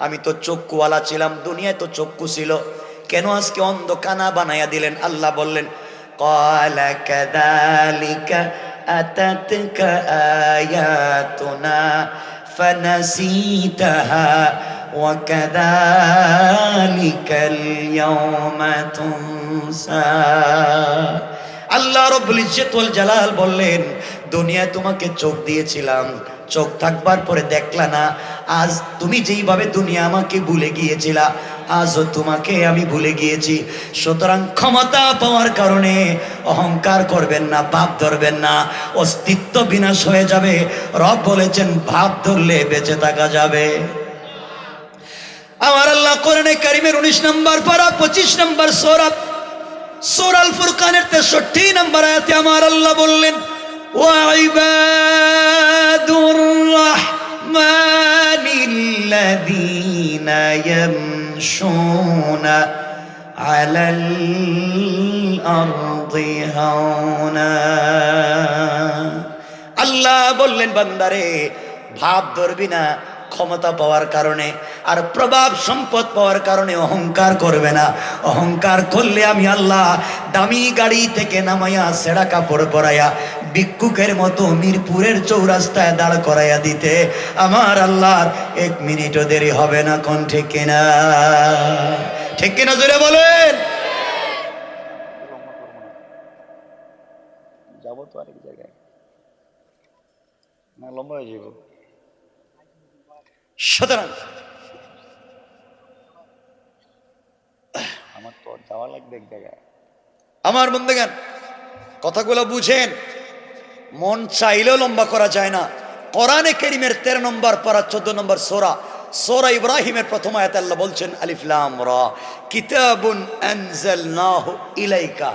আমি তো চক্ষুওয়ালা ছিলাম, দুনিয়ায় তো চক্ষু ছিল, কেন আজকে অন্ধ কানা বানাইয়া দিলেন? আল্লাহ বললেন, ক্বালা কাযালিকা আতাতকা আয়াতুনা ফানাসিতাহা ওয়া কাযালিকাল ইয়াওমা তুনসা। আল্লাহ রাব্বুল ইজ্জত ওয়াল জালাল বললেন, দুনিয়ায় তোমাকে চোখ দিয়েছিলাম, চোখ থাকবার পরে দেখলা না, আজ তুমি যেইভাবে দুনিয়া আমাকে ভুলে গিয়েছিলা, আজও তোমাকে আমি ভুলে গিয়েছি। সুতরাং ক্ষমতা পাওয়ার কারণে অহংকার করবেন না, ভাব ধরবেন না, অস্তিত্ব বিনাশ হয়ে যাবে। রব বলেছেন, ভাব ধরলে বেঁচে থাকা যাবে। আমার আল্লাহ কোরআনে কারীমের 19 নম্বর পারা 25 নম্বর সূরা সূরা আল ফুরকানের 63 নম্বর আয়াতে আমার আল্লাহ বললেন, ওয়া ইবাদুর রাহমানিল্লাযীনা ইয়ামশুনা আলাল আরদি হাওনা। আল্লাহ বললেন, বান্দারে, ভাব ধরবি না ক্ষমতা পাওয়ার কারণে আর প্রভাব সম্পদ পাওয়ার কারণে অহংকার করবে না। অহংকার করলে আমি আল্লাহ দামি গাড়ি থেকে নামাইয়া ছেঁড়া কাপড় পরাইয়া ভিক্ষুকের মতো মিরপুরের চৌরাস্তায় দাঁড় করাইয়া দিতে আমার আল্লাহর 1 মিনিটও দেরি হবে না। কোন ঠিক কিনা? ঠিক কিনা জোরে বলেন। যাবো তো আরেক জায়গায়, না লম্বা হয়ে যাব। সুতরাং আমার তো যাওয়া লাগবে এক জায়গায়। আমার বন্ধুগণ, কথাগুলো বুঝেন। মন চাইলেও লম্বা করা যায় না। কোরআনে কারীমের 13 নম্বর পারা 14 নম্বর সূরা সূরা ইব্রাহিমের প্রথম আয়াতে আল্লাহ বলছেন আলিফ লাম রা কিতাবুন আনজালনাহু ইলাইকা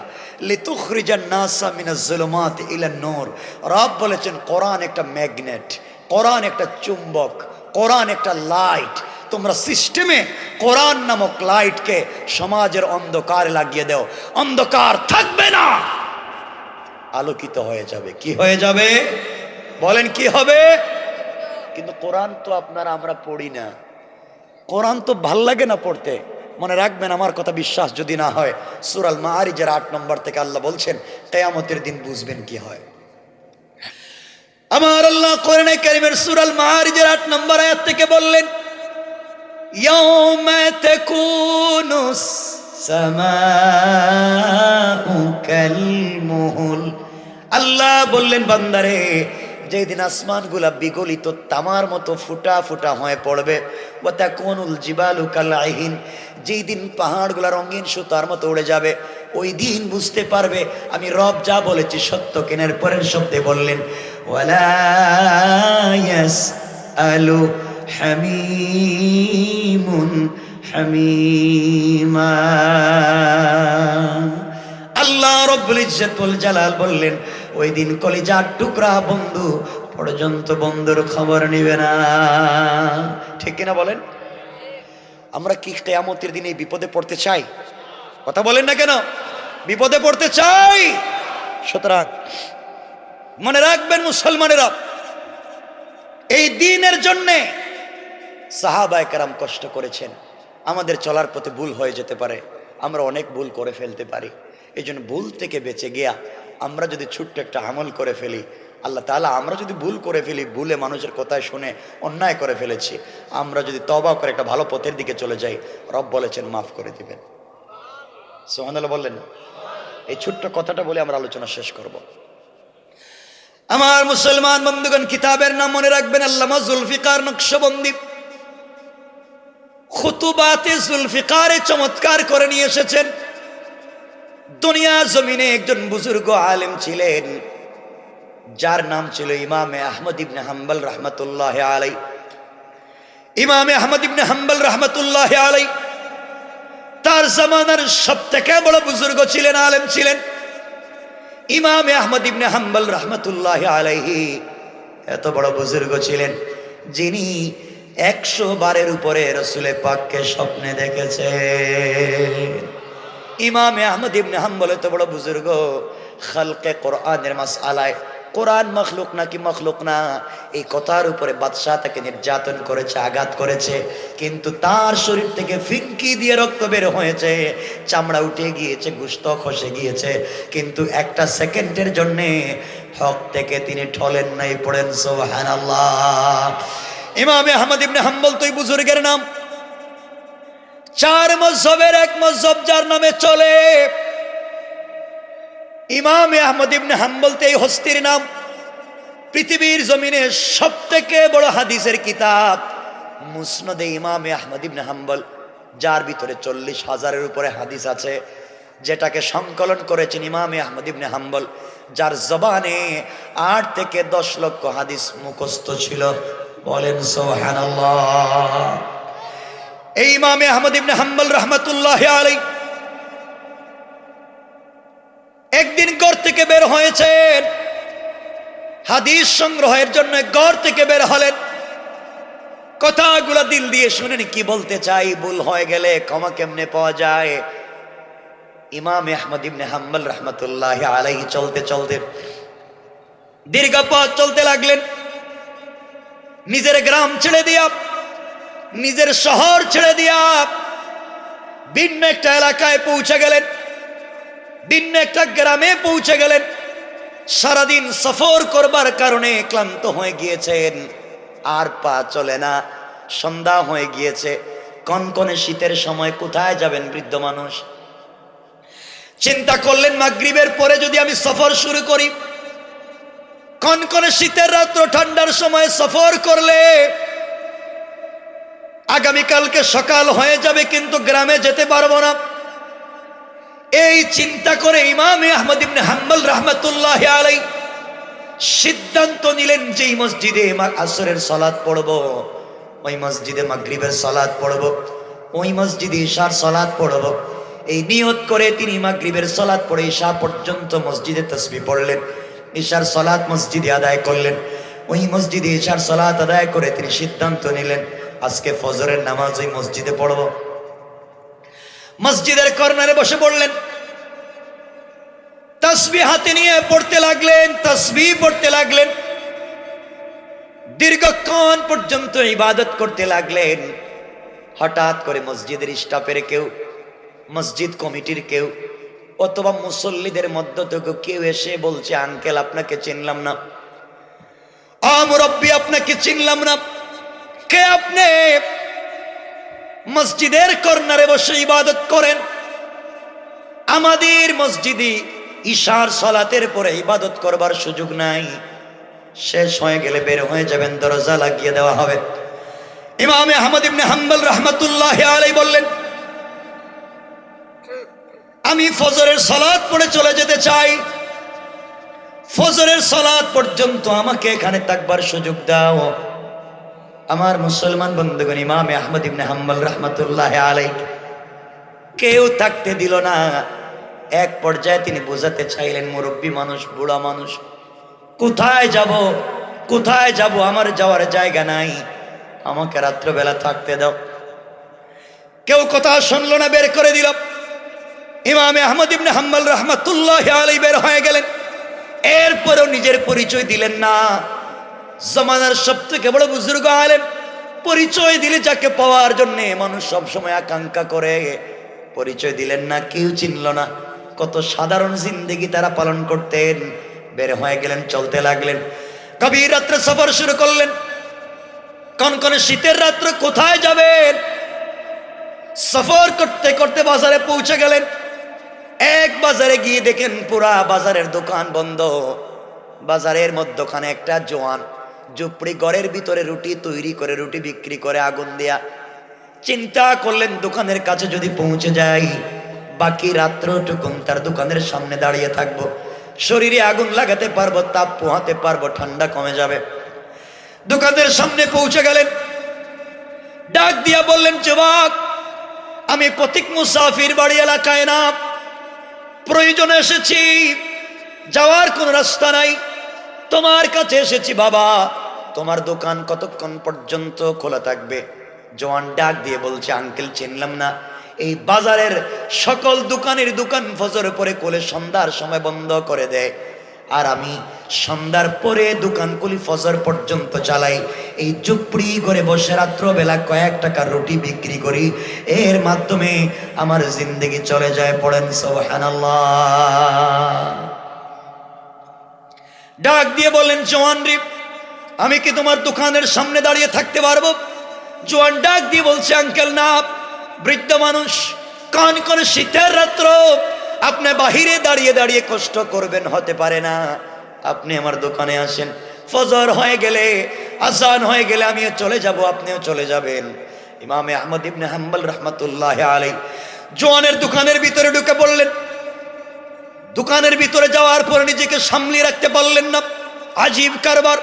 লিতুখরিজান নাসা মিনাজ যুলুমাতি ইলান নূর। রব বলেছেন কোরআন একটা ম্যাগনেট, কোরআন একটা চুম্বক, কোরআন একটা লাইট। তোমরা সিস্টেমে কোরআন নামক লাইটকে সমাজের অন্ধকারে লাগিয়ে দাও, অন্ধকার থাকবে না, আলোকিত হয়ে যাবে। কি হয়ে যাবে বলেন, কি হবে? কিন্তু কোরআন তো আমরা পড়ি না, কোরআন তো ভাল লাগে না পড়তে। মনে রাখবেন, আমার কথা বিশ্বাস যদি না হয়, সূরা আল মাআরিজের 8 নম্বর থেকে আল্লাহ বলছেন কিয়ামতের দিন বুঝবেন কি হয়। আমার আল্লাহ কোরআনে কারীমের সূরা আল মাআরিজের 8 নম্বর আয়াত থেকে বললেন, ইয়াউমা তাকুনুস সামাউ কাল মুহুল। আল্লাহ বললেন, বান্দারে, যেদিন আসমানগুলা বিগলিত তামার মতো ফুটা ফুটা হয়ে পড়বে, ওয়া তাকুনুল জিবালু কাল আহিন, যেই দিন পাহাড়গুলা রঙিন সুতার মতো উড়ে যাবে, ওই দিন বুঝতে পারবে আমি রব যা বলেছি সত্য। কেনার পরের শব্দে বললেন, ওয়ালা ইয়াসআলু হামিমুন হামিমা। আল্লাহ রব্বুল ইজ্জতুল জালাল বললেন, ওই দিন কলিজার টুকরা বন্ধু পর্যন্ত বন্ধুর খবর নিবে না। ঠিক কিনা বলেন? আমরা কি কিয়ামতের দিনে বিপদে পড়তে চাই? কথা বলেন না কেন? বিপদে পড়তে চাই। সুতরাং মনে রাখবেন মুসলমানেরা, এই দ্বীনের জন্যে সাহাবায়ে কেরাম কষ্ট করেছেন। আমাদের চলার পথে ভুল হয়ে যেতে পারে, আমরা অনেক ভুল করে ফেলতে পারি। এই জন্য ভুল থেকে বেঁচে গিয়া আমরা যদি ছোট্ট একটা আমল করে ফেলি, আল্লাহ তাআলা, আমরা যদি ভুল করে ফেলি, ভুলে মানুষের কথায় শুনে অন্যায় করে ফেলেছি, আমরা যদি তওবা করে একটা ভালো পথের দিকে চলে যাই, রব বলেছেন মাফ করে দিবেন। সুবহানাল্লাহ বললেন না? এই ছোট্ট কথাটা বলে আমরা আলোচনা শেষ করব। আমার মুসলমান বন্ধুগণ, কিতাবের নাম মনে রাখবেন, আল্লামা জুলফিকার নকশবন্দি খুতুবাতে জুলফিকারে চমৎকার করে নিয়ে এসেছেন। দুনিয়া জমিনে একজন বুজুর্গ আলেম ছিলেন, যার নাম ছিল ইমামে আহমদ ইবনে হাম্বল রহমতুল্লাহ আলাই। ইমামে আহমদ ইবনে হাম্বল রহমতুল্লাহ আলাই তার জামানার সবথেকে বড় বুজুর্গ ছিলেন, আলেম ছিলেন। ইমামে আহমদ ইবনে হাম্বল রহমতুল্লাহ আলাইহি এত বড় বুজুর্গ ছিলেন, যিনি 100 বারের উপরে রাসূলে পাককে স্বপ্নে দেখেছে। ইমামে আহমদ ইবনে হাম্বল এত বড় বুজুর্গ, খালকে কোরআনের মাসআলায় কোরআন মখলুক নাকি মখলুক না, এই কথার উপরে বাদশাহ তাকে নির্যাতন করেছে, আঘাত করেছে, কিন্তু তার শরীর থেকে ফিনকি দিয়ে রক্ত বের হয়েছে, চামড়া উঠে গিয়েছে, গোশত খসে গিয়েছে, কিন্তু একটা সেকেন্ডের জন্যে হক থেকে তিনি ঠলেন নাই। পড়েন সুবহানাল্লাহ। ইমামে আহমদ ইবনে হাম্বল তো এই বুজুর্গের নাম। 4 মযহবের এক মযহব যার নামে চলে, ইমামে আহমদ ইবনে হাম্বল এই হস্তির নাম। পৃথিবীর জমিনে সবথেকে বড় হাদিসের কিতাব মুসনাদে ইমামে আহমদ ইবনে হাম্বল, যার ভিতরে 40,000-এর উপরে হাদিস আছে, যেটাকে সংকলন করেছেন ইমামে আহমদ ইবনে হাম্বল, যার জবানে 8 থেকে 10 লক্ষ হাদিস মুখস্থ ছিল। বলেন সুবহানাল্লাহ। এই ইমামে আহমদ ইবনে হাম্বল রহমতুল্লাহ আলাইহি একদিন ঘর থেকে বের হয়েছেন, হাদিস সংগ্রহের জন্য ঘর থেকে বের হলেন। কথাগুলো দিল দিয়ে শুনেন, কি বলতে চাই, ভুল হয়ে গেলে ক্ষমা কেমনে পাওয়া যায়। ইমাম আহমদ ইবনে হাম্বল রহমতুল্লাহ আলাইহি চলতে চলতে দীর্ঘ পথ চলতে লাগলেন। নিজের গ্রাম ছেড়ে দিয়া, নিজের শহর ছেড়ে দিয়া ভিন্ন একটা এলাকায় পৌঁছে গেলেন, ভিন্ন একটা গ্রামে পৌঁছে গেলেন। সারাদিন সফর করবার কারণে ক্লান্ত হয়ে গিয়েছেন, আর পা চলে না, সন্ধ্যা হয়ে গিয়েছে। কনকনে শীতের সময় কোথায় যাবেন বৃদ্ধ মানুষ? চিন্তা করলেন, মাগরিবের পরে যদি আমি সফর শুরু করি, কনকনে শীতের রাত্র ঠান্ডার সময় সফর করলে আগামীকালকে সকাল হয়ে যাবে, কিন্তু গ্রামে যেতে পারবো না। এই চিন্তা করে ইমামে আহমদ ইবনে হাম্বল রহমতুল্লাহ আলাইহি সিদ্ধান্ত নিলেন, যেই মসজিদে আসরের সালাত পড়ব, ওই মসজিদে মাগরিবের সালাত পড়ব, ওই মসজিদে ইশার সালাত পড়ব। এই নিয়ত করে তিনি মাগরিবের সালাত পড়ে ইশা পর্যন্ত মসজিদে তাসবিহ পড়লেন, ইশার সালাত মসজিদে আদায় করলেন। ওই মসজিদে ইশার সালাত আদায় করে তিনি সিদ্ধান্ত নিলেন আজকে ফজরের নামাজ ওই মসজিদে পড়ব। মসজিদের কর্নারে বসে পড়লেন, তাসবিহ হাতে নিয়ে পড়তে লাগলেন, তাসবিহ পড়তে লাগলেন, দীর্ঘক্ষণ পর্যন্ত ইবাদত করতে লাগলেন। হঠাৎ করে মসজিদের স্টাফের কেউ, মসজিদ কমিটির কেউ অথবা মুসল্লিদের মধ্য থেকে কেউ এসে বলছে, আঙ্কেল আপনাকে চিনলাম না, মুরব্বি আপনাকে চিনলাম না, কে আপনি? মসজিদের কর্নারে বসে ইবাদত করেন, আমাদের মসজিদে ইশার সালাতের পরে ইবাদত করবার সুযোগ নাই, শেষ হয়ে গেলে বের হয়ে যাবেন, দরজা লাগিয়ে দেওয়া হবে। ইমাম আহমদ ইবনে হাম্বল রাহমাতুল্লাহি আলাইহি বললেন, আমি ফজরের সালাত পড়ে চলে যেতে চাই, ফজরের সালাত পর্যন্ত আমাকে এখানে থাকবার সুযোগ দাও। আমার মুসলমান বন্ধুগণ, ইমাম আহমদ ইবনে হাম্বল রাহমাতুল্লাহি আলাইহি কেউ থাকতে দিল না। এক পর্যায়ে তিনি বোঝাতে চাইলেন, মুরব্বী মানুষ, বুড়া মানুষ, কোথায় যাব, কোথায় যাব, আমার যাওয়ার জায়গা নাই, আমাকে রাত্রবেলা থাকতে দাও। কেউ কথা শুনলো না, বের করে দিল। ইমাম আহমদ ইবনে হাম্বল রাহমাতুল্লাহি আলাইহি বের হয়ে গেলেন। এরপরেও নিজের পরিচয় দিলেন না। জমানার সবথেকে বড় বুজুর্গ আলেম, পরিচয় দিলে যাকে পাওয়ার জন্য মানুষ সবসময় আকাঙ্ক্ষা করে, পরিচয় দিলেন না, কেউ চিনল না। কত সাধারণ জিন্দেগি তারা পালন করতেন। বের হয়ে গেলেন, চলতে লাগলেন। গভীর রাত্রে সফর শুরু করলেন। কনকনে শীতের রাত্রে কোথায় যাবেন? সফর করতে করতে বাজারে পৌঁছে গেলেন। এক বাজারে গিয়ে দেখেন পুরা বাজারের দোকান বন্ধ। বাজারের মধ্যখানে একটা জোয়ান ঝুপড়ি ঘরের ভিতরে রুটি তৈরি করে, রুটি বিক্রি করে আগুন দেয়া। চিন্তা করলেন, দোকানের কাছে যদি পৌঁছে যাই, বাকি রাত্রটুকুন তার দোকানের সামনে দাঁড়িয়ে থাকবো, শরীরে আগুন লাগাতে পারবো, তাপ পোহাতে পারবো, ঠান্ডা কমে যাবে। দোকানের সামনে পৌঁছে গেলেন, ডাক দিয়া বললেন, যুবক, আমি পথিক মুসাফির, বাড়ি এলাকায় না, প্রয়োজনে এসেছি, যাওয়ার কোন রাস্তা নাই, তোমার কাছে এসেছি বাবা, তোমার দোকান কতক্ষণ পর্যন্ত খোলা থাকবে? জওয়ান ডাক দিয়ে বলছে, আঙ্কেল চিনলাম না, এই বাজারের সকল দোকানের দোকান ফজর পরে কোলে সন্ধ্যার সময় বন্ধ করে দেয়, আর আমি সন্ধ্যার পরে দোকান খুলি ফজর পর্যন্ত চালাই। এই ঝুপড়ি করে বসে রাত্রবেলা কয়েক টাকার রুটি বিক্রি করি, এর মাধ্যমে আমার জিন্দেগি চলে যায়। পড়েন সুবহানাল্লাহ। ডাক দিয়ে বললেন, জওয়ান রে, আমি কি তোমার দোকানের সামনে দাঁড়িয়ে থাকতে পারবো? জওয়ান ডাক দিয়ে বলছে, আঙ্কেল না, বৃদ্ধ মানুষ, কান করে শীতের রাত্র আপনি বাহিরে দাঁড়িয়ে দাঁড়িয়ে কষ্ট করবেন, হতে পারে না, আপনি আমার দোকানে আসেন, ফজর হয়ে গেলে, আজান হয়ে গেলে আমিও চলে যাব, আপনিও চলে যাবেন। ইমাম আহমদ ইবনে হাম্বল রাহমাতুল্লাহি আলাইহি জওয়ানের দোকানের ভিতরে ঢুকে পড়লেন। দোকানের ভিতরে যাওয়ার পরে নিজেকে সামলিয়ে রাখতে পারলেন না। আজীব কারবার,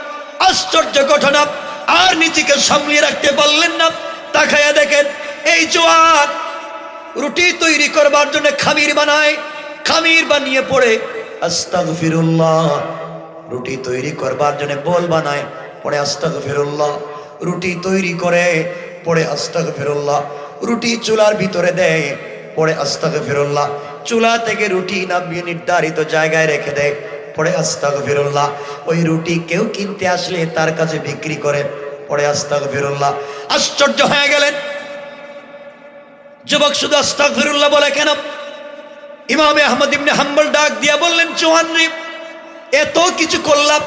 আশ্চর্য ঘটনা, আর নিজেকে সামলিয়ে রাখতে পারলেন না। তাকায়া দেখেন, এই জওয়ান রুটি তৈরি করবার জন্য খামির বানায়, খামির বানিয়ে পড়ে আস্তাগফিরুল্লাহ। রুটি তৈরি করবার জন্য বল বানায়, পড়ে আস্তাগফিরুল্লাহ। রুটি তৈরি করে, পড়ে আস্তাগফিরুল্লাহ। রুটি চুলার ভিতরে দেয়, পড়ে আস্তাগফিরুল্লাহ। চুলা থেকে রুটি নামিয়ে নির্ধারিত জায়গায় রেখে দেয়, পড়ে আস্তাগফিরুল্লাহ। ওই রুটি কেউ কিনতে আসলে তার কাছে বিক্রি করে, পড়ে আস্তাগফিরুল্লাহ। আশ্চর্য হয়ে গেলেন, যুবক শুধু আস্তাগফিরুল্লাহ বলে কেন? ইমাম আহমদ ইবনে হাম্বল ডাক দিয়া বললেন, জওয়ান রে, এত কিছু করলাম,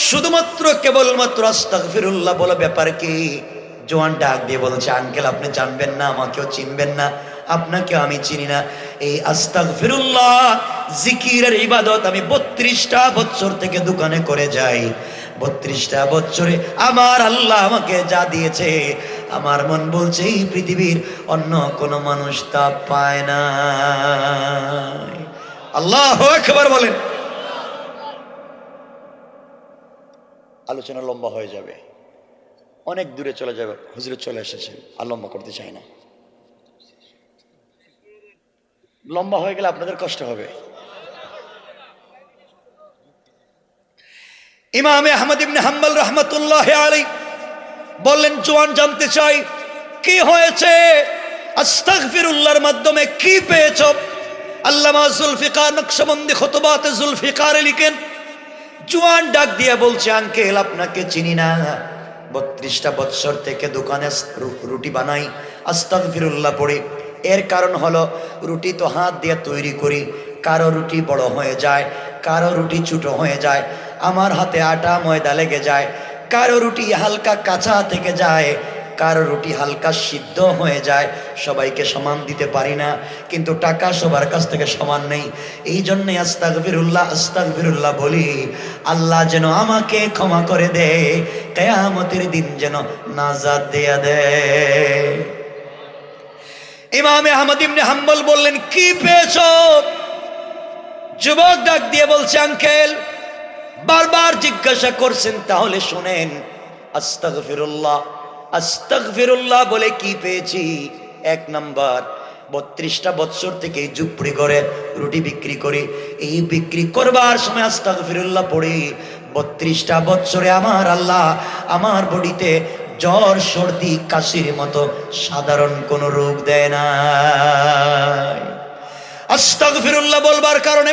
শুধুমাত্র কেবলমাত্র আস্তাগফিরুল্লাহ বলে ব্যাপার কি? জওয়ান ডাক দিয়ে বলছে, আঙ্কেল আপনি জানবেন না, আমাকেও চিনবেন না, আপনাকে আমি চিনি না। এই আস্তাগফিরুল্লাহ জিকিরের ইবাদত আমি 32টা বছর থেকে দোকানে করে যাই। 32টা বছরে আমার আল্লাহ আমাকে যা দিয়েছে, আমার মন বলছে এই পৃথিবীর অন্য কোনো মানুষ তা পায় না। আল্লাহু আকবার বলেন। আলোচনা লম্বা হয়ে যাবে, অনেক দূরে চলে যাবে, হুজুর চলে এসেছেন, আর লম্বা করতে চাই না, লম্বা হয়ে গেলে আপনাদের কষ্ট হবে। ইমাম আহমদ ইবনে হাম্বল রাহমাতুল্লাহ আলাইহি বললেন, জোয়ান জানতে চাই কি হয়েছে, আস্তাগফিরুল্লাহর মাধ্যমে কি পেয়েছো? আল্লামা জুলফিকার নকশবন্দি খুতবাতে জুলফিকারে লিখেন, জোয়ান ডাক দিয়ে বলছে, আঙ্কেল আপনাকে চিনি না, 32টা বছর থেকে দোকানে রুটি বানাই, আস্তাগফিরুল্লাহ পড়ি। এর কারণ হলো রুটি তো হাত দিয়ে তৈরি করি, কারো রুটি বড় হয়ে যায়, কারো রুটি ছোট হয়ে যায়, আমার হাতে আটা ময়দা লেগে যায়, কারো রুটি হালকা কাঁচা থেকে যায়, কারো রুটি হালকা সিদ্ধ হয়ে যায়, সবাইকে সমান দিতে পারি না, কিন্তু টাকা সবার কাছ থেকে সমান নেই। এই জন্যে আস্তাগফিরুল্লাহ আস্তাগফিরুল্লাহ বলি, আল্লাহ যেন আমাকে ক্ষমা করে দে, কিয়ামতের দিন যেন নাজাত দেয়া দে। ইমাম আহমদ ইবনে হাম্বল বললেন, কি পেয়েছো? যুবক ডাক দিয়ে বলছে, আঙ্কেল বারবার জিজ্ঞাসা করছেন, তাহলে শুনেন, আস্তাগফিরুল্লাহ আস্তাগফিরুল্লাহ বলে কি পেয়েছি? 1 নাম্বার, 32টা বছর থেকে এই ঝুপড়ি করে রুটি বিক্রি করি, এই বিক্রি করবার সময় আস্তাগফিরুল্লাহ পড়ি, 32টা বছরে আমার আল্লাহ আমার বডিতে জ্বর সর্দি কাশির মতো সাধারণ কোনো রোগ দেয় না। আস্তাগফিরুল্লাহ বলবার কারণে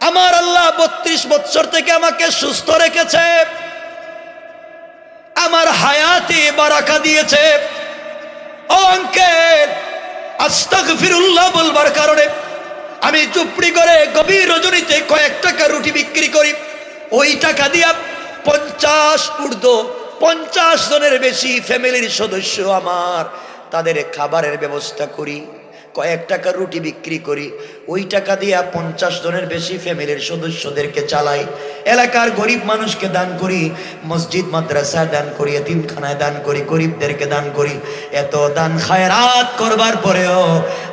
আমার আল্লাহ 32 বছর থেকে আমাকে সুস্থ রেখেছে, আমার হায়াতে বারাকা দিয়েছে। ও আঙ্কেল, আস্তাগফিরুল্লাহ বলবার কারণে আমি চুপড়ি করে গভীর রজনীতে কয়েক টাকা রুটি বিক্রি করি, ওই টাকা দিয়া 50 জনের বেশি ফ্যামিলির সদস্য আমার, তাদের খাবারের ব্যবস্থা করি, কয়েক টাকা রুটি বিক্রি করি, ওই টাকা দিয়া 50 জনের বেশি ফ্যামিলির সদস্যদেরকে চালাই, এলাকার গরিব মানুষকে দান করি, মসজিদ মাদ্রাসায় দান করি, এতিমখানায় দান করি, গরিবদেরকে দান করি। এত দান খায়রাত করবার পরেও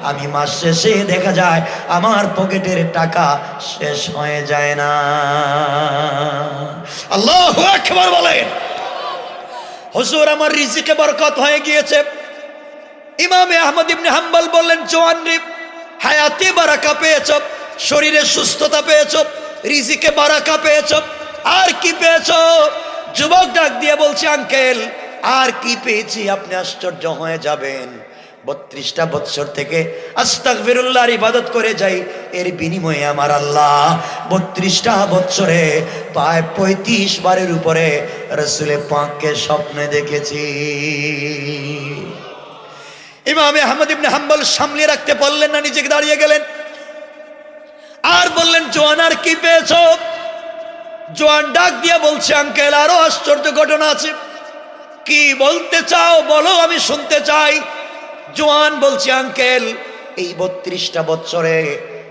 আমি মাস শেষে দেখা যায় আমার পকেটের টাকা শেষ হয়ে যায় না। আল্লাহু আকবার বলেন। হুজুর আমার রিজিকে বরকত হয়ে গিয়েছে। ইমাম আহমদ ইবনে হাম্বল বললেন, জওয়ান রে, হায়াতে বারাকা পেয়েছ, শরীরে সুস্থতা পেয়েছ, রিজিকে বারাকা পেয়েছ, আর কি পেয়েছ? যুবক ডাক দিয়ে বলছে, আঙ্কেল আর কি পেয়েছি আপনি আশ্চর্য হয়ে যাবেন। 32টা বছর থেকে আস্তাগফিরুল্লাহর ইবাদত করে যাই, এর বিনিময়ে আমার আল্লাহ 32টা বছরে প্রায় 35 বারের উপরে রাসূলে পাককে স্বপ্নে দেখেছি। ইমাম আহমদ ইবনে হাম্বল সামলে রাখতে পারলেন না, নিজেকে দাঁড়িয়ে গেলেন আর বললেন, জোয়ান আর কি পেয়েছো? জোয়ান ডাক দিয়ে বলছে, আঙ্কেল আরো আশ্চর্য ঘটনা আছে। কি বলতে চাও বলো, আমি শুনতে চাই। জোয়ান বলছে, আঙ্কেল এই 32টা বছরে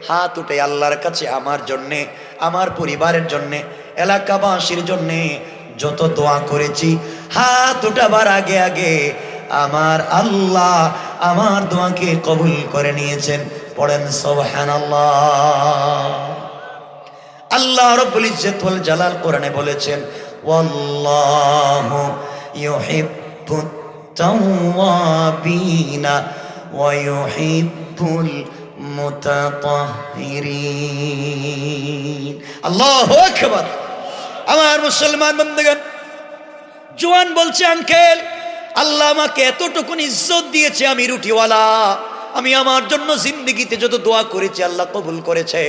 হাত উঠে আল্লাহর কাছে আমার জন্যে, আমার পরিবারের জন্যে, এলাকাবাসীর জন্যে যত দোয়া করেছি, হাত উঠাবার আগে আগে আমার আল্লাহ আমার দোয়াকে কবুল করে নিয়েছেন। পড়েন সুবহানাল্লাহ। আল্লাহ রাব্বুল ইজ্জত ওয়াল জালাল কোরআনে বলেছেন, ওয়াল্লাহু ইউহিব্বুত তাওয়াবিনা ওয়া ইউহিব্বুল মুতাতাহহিরিন। আল্লাহু আকবার। আমার মুসলমান বন্ধুগণ, জওয়ান বলছে, আঙ্কেল আল্লাহ আমাকে এতটুকুন ইজ্জত দিয়েছে, আমি রুটিওয়ালা, আমি আমার জন্য জিন্দেগিতে যত দোয়া করেছি আল্লাহ কবুল করেছে,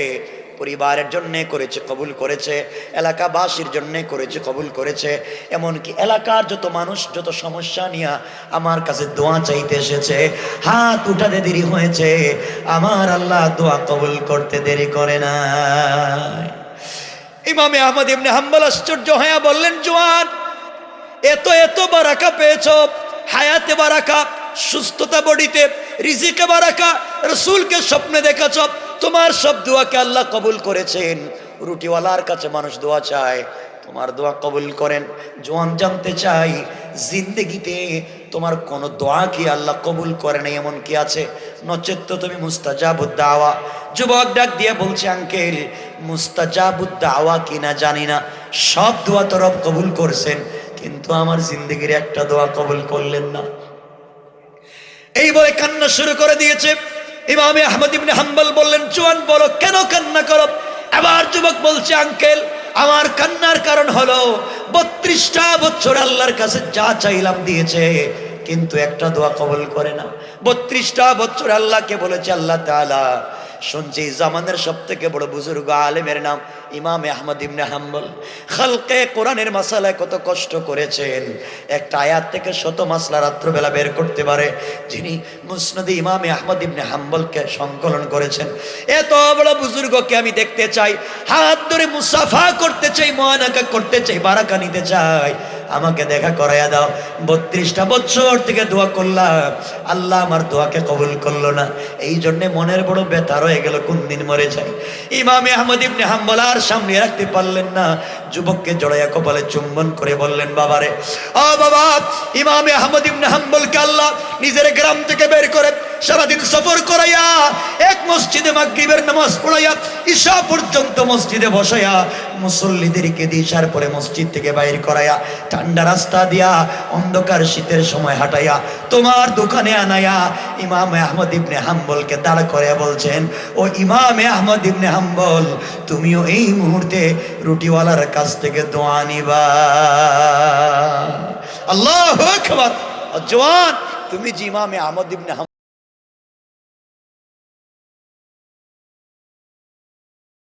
পরিবারের জন্যে করেছে কবুল করেছে, এলাকাবাসীর জন্যে করেছে কবুল করেছে, এমনকি এলাকার যত মানুষ যত সমস্যা নিয়ে আমার কাছে দোয়া চাইতে এসেছে, হাত উঠাতে দেরি হয়েছে, আমার আল্লাহ দোয়া কবুল করতে দেরি করে না। ইমাম আহমদ ইবনে হাম্বল আশ্চর্য হয়ে বললেন, জওয়ান এত এত বারাকা পেয়েছ, হায়াতে বারাকা, সুস্থতা বডিতে, রিজিকে বারাকা, রাসূলকে স্বপ্নে দেখেছ, তোমার সব দোয়াকে আল্লাহ কবুল করেছেন। রুটিওয়ালার কাছে মানুষ দোয়া চায়, তোমার দোয়া কবুল করেন। জওয়ান জানতে চাই, জিন্দেগিতে তোমার কোন দোয়া কি আল্লাহ কবুল করে নাই এমন কি আছে? নচেত তো তুমি মুস্তাজাবুদ দাওয়া। যুবক ডাক দিয়ে বলছে, আঙ্কেল মুস্তাজাবুদ দাওয়া কিনা জানি না, সব দোয়া তো রব কবুল করছেন, কিন্তু আমার জিন্দগির একটা দোয়া কবুল করলেন না। এই বলে কান্না শুরু করে দিয়েছে। ইমামে আহমদ ইবনে হাম্বল বললেন, জোয়ান বলো কেন কান্না করো? আবার যুবক বলছে, আঙ্কেল আমার কান্নার কারণ হলো 32টা বছর আল্লাহর কাছে যা চাইলাম দিয়েছে, কিন্তু একটা দোয়া কবুল করে না। 32টা বছর আল্লাহকে বলেছে, আল্লাহ তাআলা শুনছি জামানের সব থেকে বড় বুজুর্গ আলেমের নাম ইমামে আহমদ ইবনে হাম্বল, খালকে কোরআনের মাসালায় কত কষ্ট করেছেন, একটা আয়াত থেকে শত মাসলা রাত্রবেলা বের করতে পারে, যিনি মুসনাদে ইমামে আহমদ ইবনে হাম্বলকে সংকলন করেছেন। এত বড় বুজুর্গকে আমি দেখতে চাই, হাত ধরে মুসাফা করতে চাই, মুআনাকা করতে চাই, বারাকা নিতে চাই, আমাকে দেখা করাইয়া দাও। 32টা বছর থেকে দোয়া করলাম, আল্লাহ আমার দোয়াকে কবুল করলো না। এই জন্যে মনের বড় ব্যথা রয়ে গেল, কোন দিন মরে যায়। ইমামে আহমদ ইবনে হাম্বল আর সামনে রাখতে পারলেন না, যুবককে জড়াইয়া কপালে চুম্বন করে বললেন, বাবারে, ও বাবা। ইমামে আহমদ ইবনে হাম্বলকে আল্লাহ নিজের গ্রাম থেকে বের করে সারাদিন সফর করাইয়া এক মসজিদে মাগরিবের নামাজ পড়াইয়া ঈশা পর্যন্ত মসজিদে বসাইয়া মুসল্লিদেরকে দিশার পরে মসজিদ থেকে বাইর করাইয়া ঠান্ডা রাস্তা দিয়া অন্ধকার শীতের সময় হাঁটাইয়া তোমার দোকানে আনাইয়া ইমামে আহমদ ইবনে হাম্বলকে দাঁড় করে বলছেন, ও ইমামে আহমদ ইবনে হাম্বল, তুমিও এই মুহূর্তে রুটিওয়ালার কাছ থেকে দোয়া নিবা। আল্লাহু আকবার। জওয়ান, তুমি যে ইমামে আহমদ ইবনে